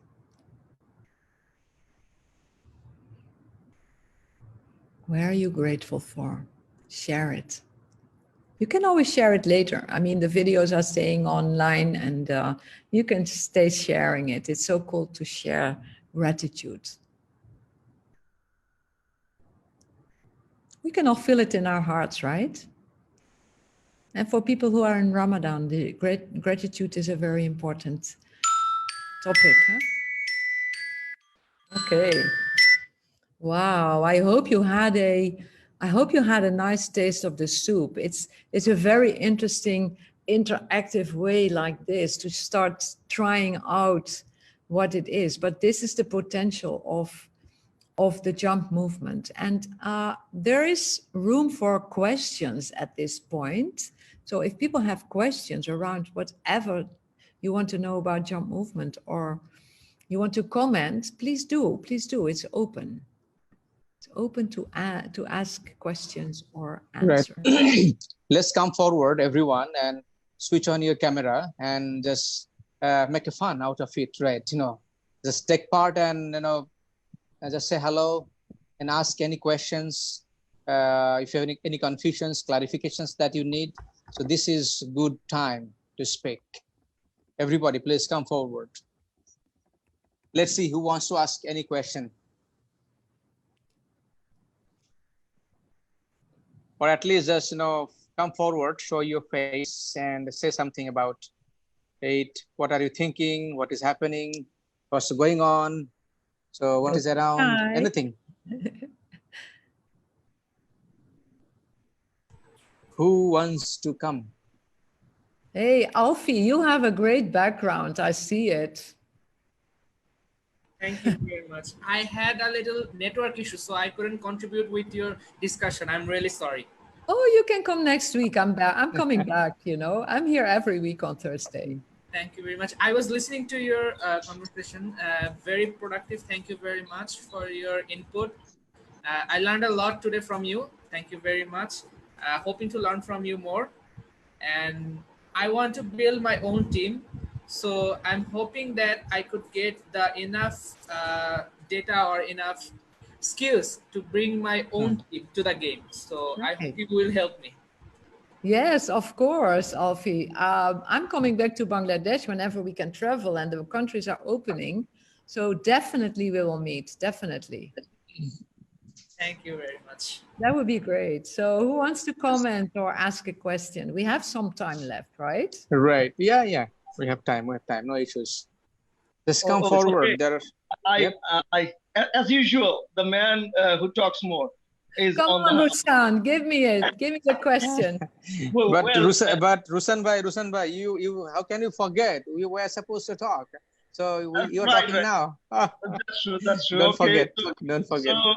Where are you grateful for? Share it. You can always share it later. I mean, the videos are staying online and you can stay sharing it. It's so cool to share gratitude. We can all feel it in our hearts, right? And for people who are in Ramadan, the gratitude is a very important topic. Huh? Okay. Wow. I hope you had a nice taste of the soup. It's a very interesting, interactive way like this to start trying out what it is. But this is the potential of the jump movement. And there is room for questions at this point. So if people have questions around whatever you want to know about jump movement, or you want to comment, please do. Please do. It's open. It's open to ask questions or Right. answer. Let's come forward, everyone, and switch on your camera and just make a fun out of it, right? Just take part and just say hello and ask any questions. If you have any confusions, clarifications that you need. So this is good time to speak. Everybody, please come forward. Let's see who wants to ask any question. Or at least just, come forward, show your face and say something about it. What are you thinking? What is happening? What's going on? So what is around? Hi. Anything. Who wants to come? Hey, Alfie, you have a great background. I see it. Thank you very much. I had a little network issue, so I couldn't contribute with your discussion. I'm really sorry. Oh, you can come next week. I'm back. I'm coming back, I'm here every week on Thursday. Thank you very much. I was listening to your conversation. Very productive. Thank you very much for your input. I learned a lot today from you. Thank you very much. Hoping to learn from you more. And I want to build my own team. So I'm hoping that I could get the enough data or enough skills to bring my own team to the game. So I hope you will help me. Yes, of course, Alfie. I'm coming back to Bangladesh whenever we can travel and the countries are opening. So definitely we will meet, definitely. Thank you very much. That would be great. So who wants to comment or ask a question? We have some time left, right? Right. Yeah. We have time. No issues. Just come forward. Okay. As usual, the man who talks more is Come on on, the Hasan, give me it. Give me the question. But Rusan bhai, you how can you forget? We were supposed to talk. So you're talking now. That's true. Don't okay. forget. Don't forget. So,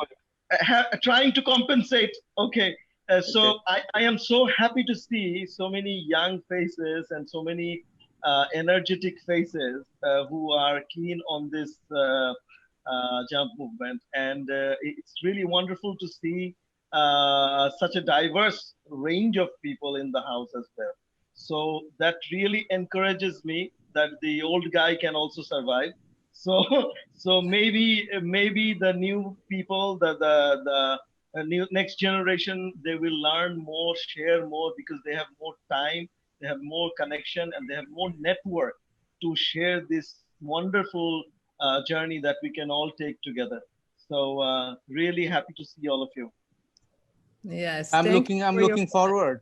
trying to compensate. Okay. So I am so happy to see so many young faces and so many energetic faces who are keen on this jump movement. And it's really wonderful to see such a diverse range of people in the house as well. So that really encourages me that the old guy can also survive. So maybe the new people, the new next generation, they will learn more, share more, because they have more time, they have more connection, and they have more network to share this wonderful journey that we can all take together. So really happy to see all of you. Yes, I'm looking forward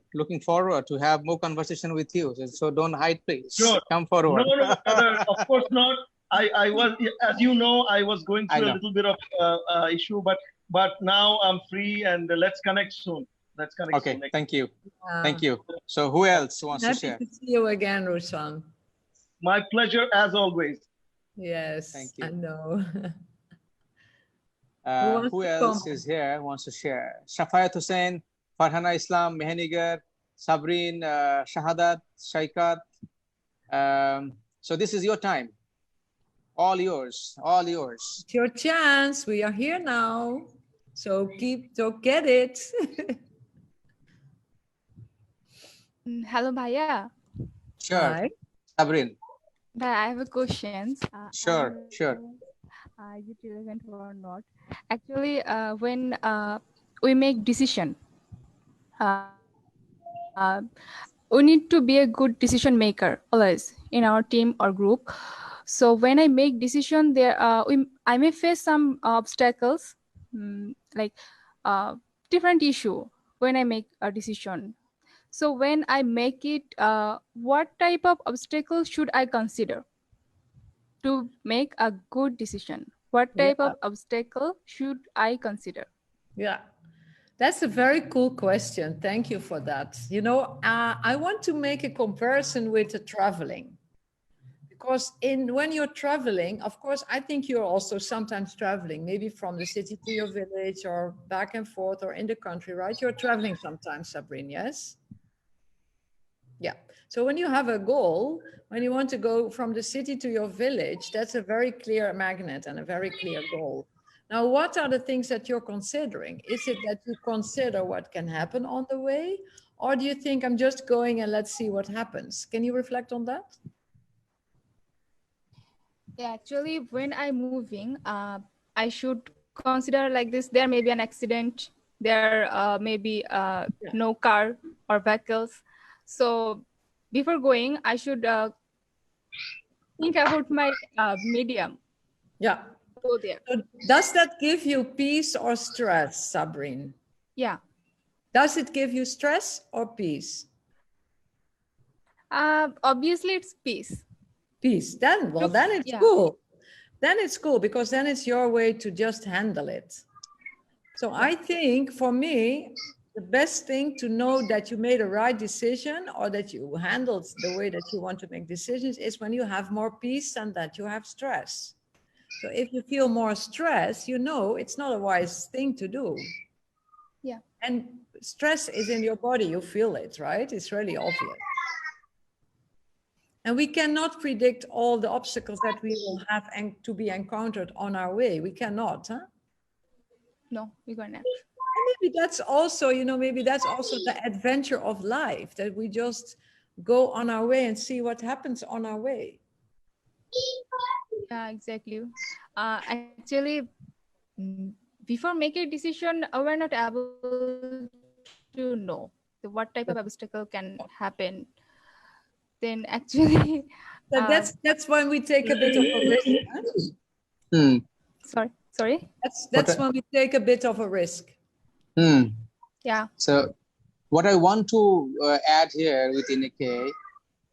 to have more conversation with you. So don't hide, please. Sure. Come forward. No, brother, of course not. I was, as you know, I was going through a little bit of issue, but now I'm free, and let's connect soon. Let's connect soon. Okay, thank you. Thank you. So who else wants to share? Happy to see you again, Rushan. My pleasure, as always. Yes, thank you. I know. Who else is here wants to share? Shafayat Hussain, Farhana Islam, Mehenigar, Sabrin, Shahadat, Shaikat. So this is your time. All yours. It's your chance. We are here now. So get it. Hello, Bhaiya. Sure. Hi. Sabrin. I have a question. Sure. Is it relevant or not? Actually, when we make decision, we need to be a good decision maker always in our team or group. So when I make decision, I may face some obstacles, like different issue when I make a decision. So when I make it, what type of obstacle should I consider to make a good decision? What type of obstacle should I consider? Yeah, that's a very cool question. Thank you for that. I want to make a comparison with the traveling. Because when you're traveling, of course, I think you're also sometimes traveling, maybe from the city to your village or back and forth or in the country, right? You're traveling sometimes, Sabrin, yes? Yeah. So when you have a goal, when you want to go from the city to your village, that's a very clear magnet and a very clear goal. Now, what are the things that you're considering? Is it that you consider what can happen on the way? Or do you think I'm just going and let's see what happens? Can you reflect on that? Yeah, actually, when I'm moving, I should consider like this. There may be an accident. There may be no car or vehicles. So before going, I should think about my medium. Yeah. Go there. So does that give you peace or stress, Sabrine? Yeah. Does it give you stress or peace? Obviously, it's peace. Peace. Then it's Yeah. cool. Then it's cool because then it's your way to just handle it. So I think for me, the best thing to know that you made a right decision or that you handled the way that you want to make decisions is when you have more peace than that you have stress. So if you feel more stress, you know it's not a wise thing to do. Yeah. And stress is in your body, you feel it, right? It's really obvious. And we cannot predict all the obstacles that we will have and to be encountered on our way. We cannot, huh? No, we cannot. And maybe that's also, maybe that's also the adventure of life, that we just go on our way and see what happens on our way. Yeah, exactly. Actually, before making a decision, we're not able to know what type of obstacle can happen. Then actually, that's when we take a bit of a risk. Hmm. Sorry. That's when we take a bit of a risk. Yeah. So what I want to add here with Ineke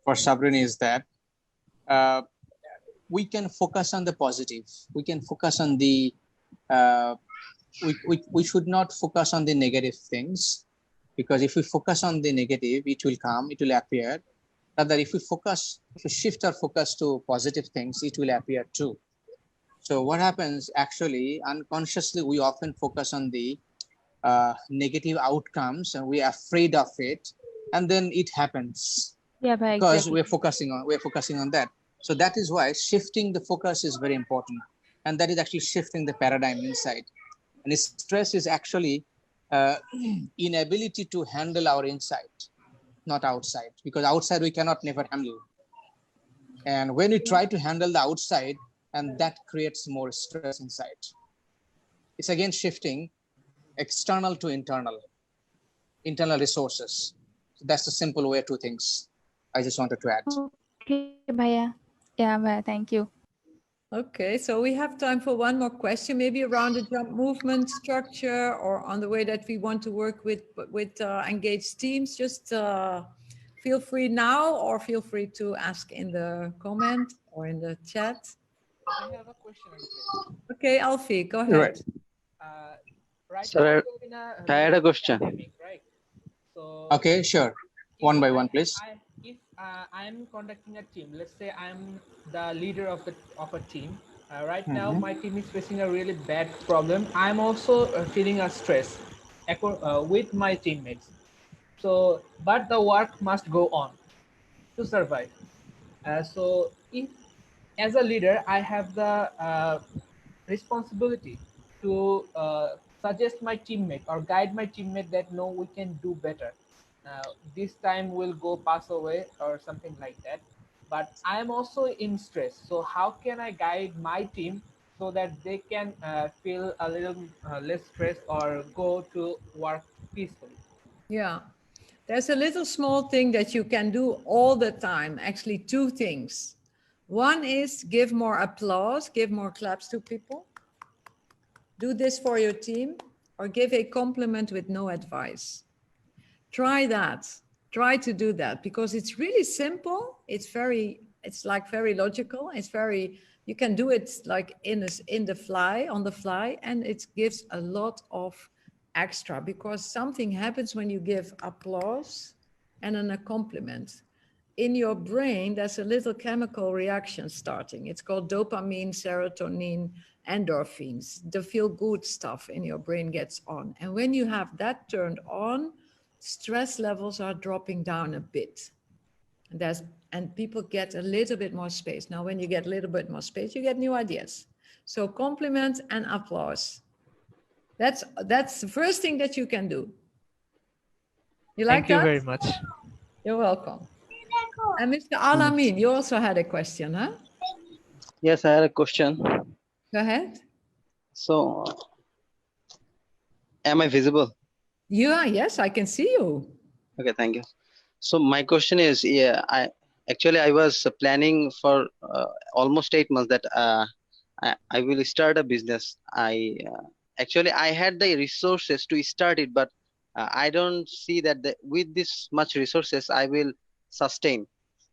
for Sabrina is that we can focus on the positive. We can focus on the, we should not focus on the negative things, because if we focus on the negative, it will come, it will appear. Rather, if we shift our focus to positive things, it will appear too. So what happens actually, unconsciously, we often focus on the negative outcomes and we are afraid of it, and then it happens. Yeah, because exactly. we're focusing on that. So that is why shifting the focus is very important, and that is actually shifting the paradigm inside. And stress is actually inability to handle our inside, not outside, because outside we cannot never handle. And when we try to handle the outside, and that creates more stress inside. It's again shifting external to internal resources. So that's the simple way to things. I just wanted to add. Okay, Bhaiya. Yeah, Bhaiya, thank you. Okay, so we have time for one more question, maybe around the jump movement structure or on the way that we want to work with engaged teams. Just feel free now or feel free to ask in the comment or in the chat. I have a question. Okay, Alfie, go ahead. Right Sir, now we're in I had a question. pandemic, right? So Okay, sure. One by one, please. If I'm conducting a team, let's say I'm the leader of a team. Right now, my team is facing a really bad problem. I'm also feeling a stress with my teammates. So, but the work must go on to survive. So, if as a leader, I have the responsibility to suggest my teammate or guide my teammate that no, we can do better. This time will go pass away or something like that. But I am also in stress. So how can I guide my team so that they can feel a little less stressed or go to work peacefully? Yeah, there's a little small thing that you can do all the time. Actually, two things. One is give more applause, give more claps to people. Do this for your team, or give a compliment with no advice. Try that. Try to do that because it's really simple. It's like very logical. You can do it like on the fly, and it gives a lot of extra because something happens when you give applause and a compliment. In your brain, there's a little chemical reaction starting. It's called dopamine, serotonin, endorphins. The feel-good stuff in your brain gets on. And when you have that turned on, stress levels are dropping down a bit. And people get a little bit more space. Now, when you get a little bit more space, you get new ideas. So compliment and applause. That's the first thing that you can do. You like Thank you that? very much. You're welcome. And Mr. Alamin, you also had a question, huh? Yes, I had a question. Go ahead. So, am I visible? You are, yes, I can see you. Okay, thank you. So my question is, yeah, I was planning for almost 8 months that I will start a business. I had the resources to start it, but I don't see that with this much resources I will sustain.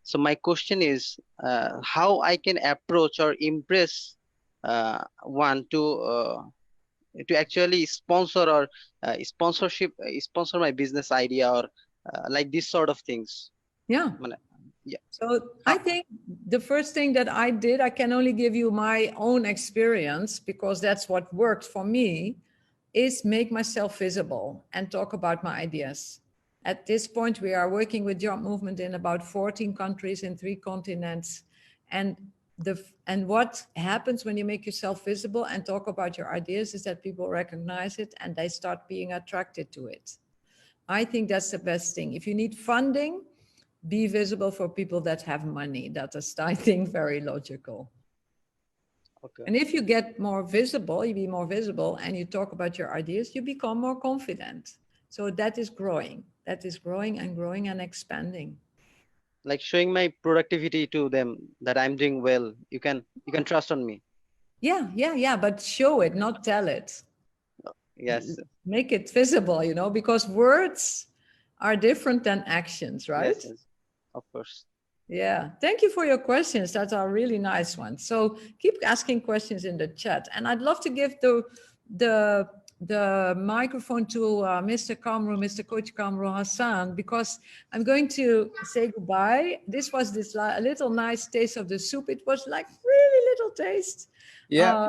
So my question is, how I can approach or impress one to actually sponsor or sponsor my business idea or like this sort of things. Yeah. Yeah. So I think the first thing that I did, I can only give you my own experience because that's what worked for me, is make myself visible and talk about my ideas. At this point, we are working with Job Movement in about 14 countries in 3 continents. And what happens when you make yourself visible and talk about your ideas is that people recognize it and they start being attracted to it. I think that's the best thing. If you need funding, be visible for people that have money. That is, I think, very logical. Okay. And if you get more visible, you be more visible and you talk about your ideas, you become more confident. So that is growing. That is growing and growing and expanding. Like showing my productivity to them that I'm doing well. You can trust on me. Yeah. But show it, not tell it. Yes. Make it visible, because words are different than actions, right? Yes, of course. Yeah, thank you for your questions. That's a really nice one. So keep asking questions in the chat. And I'd love to give the microphone to Mr. Kamrul, Mr. CoachKamrul Hasan, because I'm going to say goodbye. This was a little nice taste of the soup. It was like really little taste. Yeah.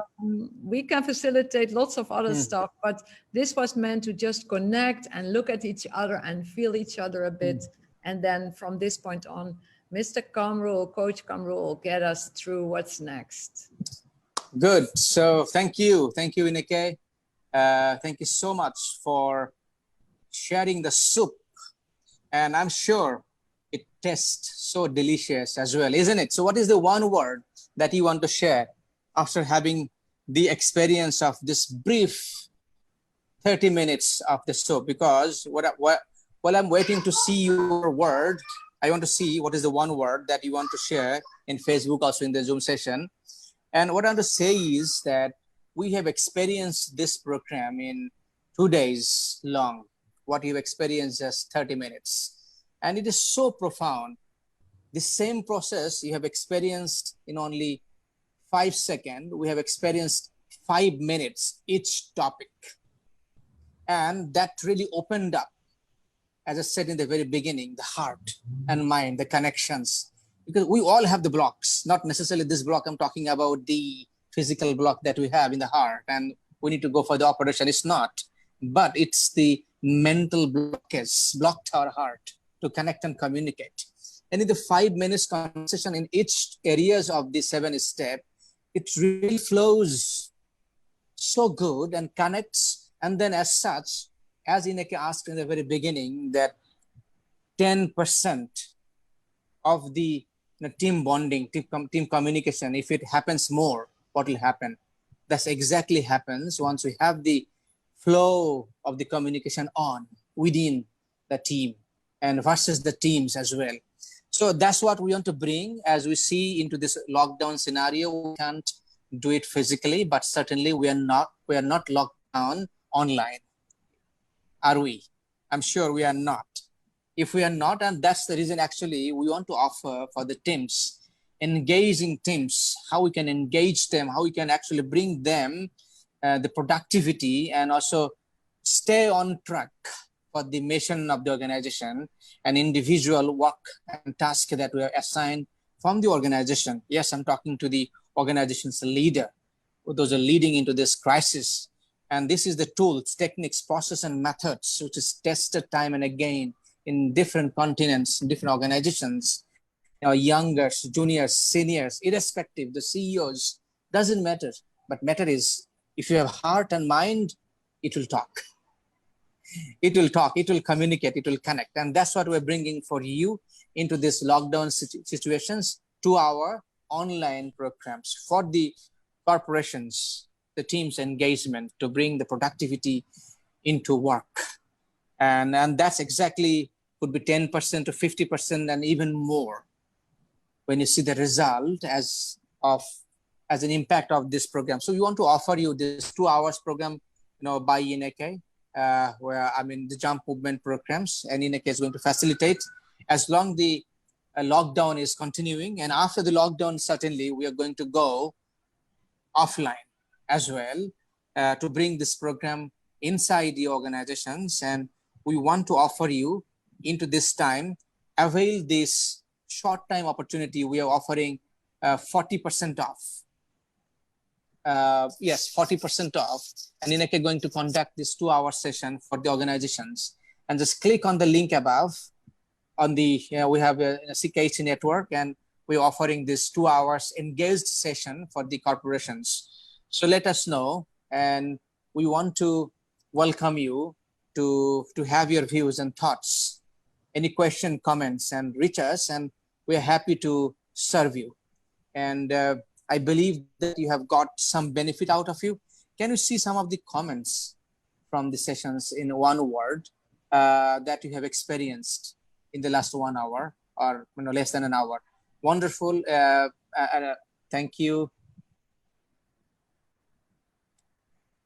We can facilitate lots of other stuff, but this was meant to just connect and look at each other and feel each other a bit. And then from this point on, Mr. Kamrul, Coach Kamrul, get us through what's next. Good. So thank you, Ineke. Thank you so much for sharing the soup. And I'm sure it tastes so delicious as well, isn't it? So what is the one word that you want to share after having the experience of this brief 30 minutes of the soup? Because while I'm waiting to see your word, I want to see what is the one word that you want to share in Facebook, also in the Zoom session. And what I want to say is that we have experienced this program in 2 days long. What you've experienced just 30 minutes. And it is so profound. The same process you have experienced in only 5 seconds, we have experienced 5 minutes each topic. And that really opened up, as I said in the very beginning, the heart and mind, the connections. Because we all have the blocks, not necessarily this block. I'm talking about the physical block that we have in the heart and we need to go for the operation. It's not, but it's the mental blockage, blocked our heart to connect and communicate. And in the 5 minutes conversation in each areas of the 7 step, it really flows so good and connects. And then as such, as Ineke asked in the very beginning, that 10% of the team bonding, team communication, if it happens more, what will happen? That's exactly happens once we have the flow of the communication on within the team and versus the teams as well. So that's what we want to bring as we see into this lockdown scenario. We can't do it physically, but certainly we are not locked down online. Are we? I'm sure we are not. If we are not, and that's the reason actually we want to offer for the teams, engaging teams, how we can engage them, how we can actually bring them the productivity and also stay on track for the mission of the organization and individual work and task that we are assigned from the organization. Yes, I'm talking to the organization's leader, those are leading into this crisis. And this is the tools, techniques, process, and methods, which is tested time and again in different continents, in different organizations, youngers, juniors, seniors, irrespective, the CEOs, doesn't matter. But matter is, if you have heart and mind, it will talk. It will talk, it will communicate, it will connect. And that's what we're bringing for you into this lockdown situations, 2-hour online programs for the corporations, the team's engagement to bring the productivity into work. And that's exactly could be 10% to 50% and even more when you see the result as an impact of this program. So we want to offer you this 2 hours program, by Ineke, where the jump movement programs, and Ineke is going to facilitate as long the lockdown is continuing. And after the lockdown, certainly we are going to go offline as well to bring this program inside the organizations. And we want to offer you into this time, avail this short time opportunity. We are offering 40% off. Yes, 40% off. And Ineke going to conduct this 2-hour session for the organizations. And just click on the link above. On the we have a CKH network, and we're offering this 2 hours engaged session for the corporations. So let us know, and we want to welcome you to have your views and thoughts, any question, comments, and reach us, and we're happy to serve you. And I believe that you have got some benefit out of you. Can you see some of the comments from the sessions in one word that you have experienced in the last 1 hour or less than an hour? Wonderful. Thank you.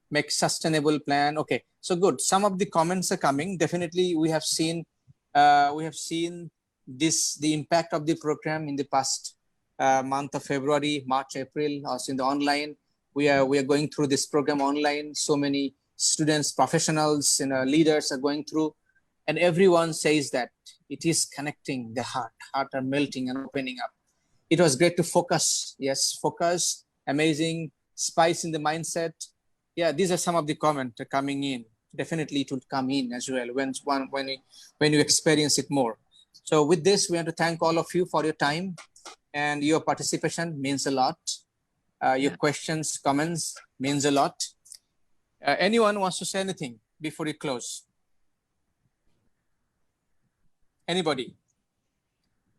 Make sustainable plan. Okay, so good. Some of the comments are coming. Definitely, we have seen this, the impact of the program in the past month of February, March, April, also in the online. We are going through this program online. So many students, professionals, leaders are going through, and everyone says that it is connecting the heart are melting and opening up. It was great to focus. Yes, focus, amazing, spice in the mindset. Yeah, these are some of the comments coming in. Definitely it will come in as well when you experience it more. So with this, we want to thank all of you for your time, and your participation means a lot. Your questions, comments means a lot. Anyone wants to say anything before we close? Anybody?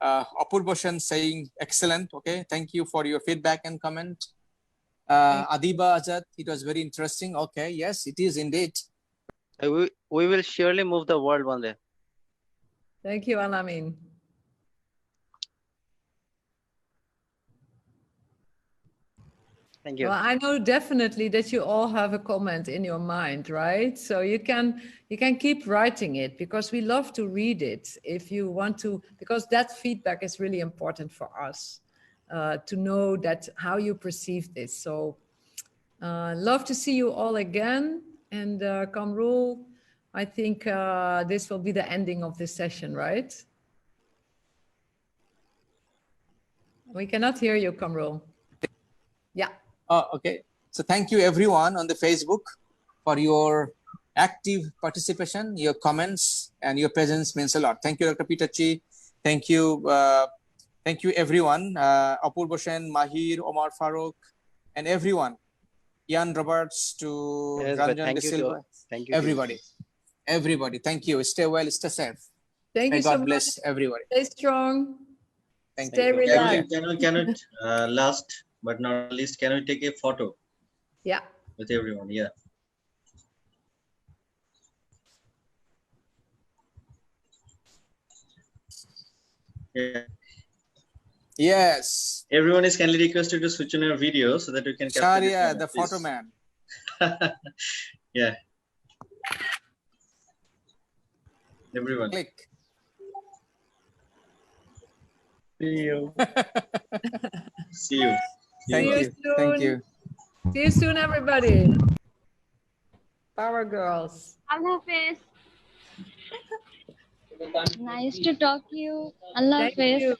Apurboshan saying excellent. Okay, thank you for your feedback and comment. Adiba Azad, it was very interesting. Okay, yes, it is indeed. We will surely move the world one day. Thank you, Alamin. Thank you. Well, I know definitely that you all have a comment in your mind, right? So you can keep writing it, because we love to read it if you want to, because that feedback is really important for us to know that how you perceive this. So love to see you all again. And Kamrul, I think this will be the ending of this session, right? We cannot hear you, Kamrul. Yeah. Okay. So thank you everyone on the Facebook for your active participation, your comments, and your presence means a lot. Thank you, Dr. Pitachi. Thank you everyone. Apurboshan, Mahir, Omar Farooq, and everyone. Ian Roberts to Ranjan De Silva. Thank you. Everybody. Everybody. Thank you. Stay well, stay safe. Thank you so much. God bless everybody. Stay strong. Thank Stay you. relaxed. Can it last but not least, can we take a photo? Yeah. With everyone, yeah. Yeah. Yes. Everyone is kindly requested to switch on your video so that we can capture this Sharia, moment, the please. photo man. Yeah. Everyone. Click. See you. See you. Thank you. Soon. Thank you. See you soon, everybody. Power girls. Allah Hafiz. Nice to talk to you. Allah Thank Hafiz. you.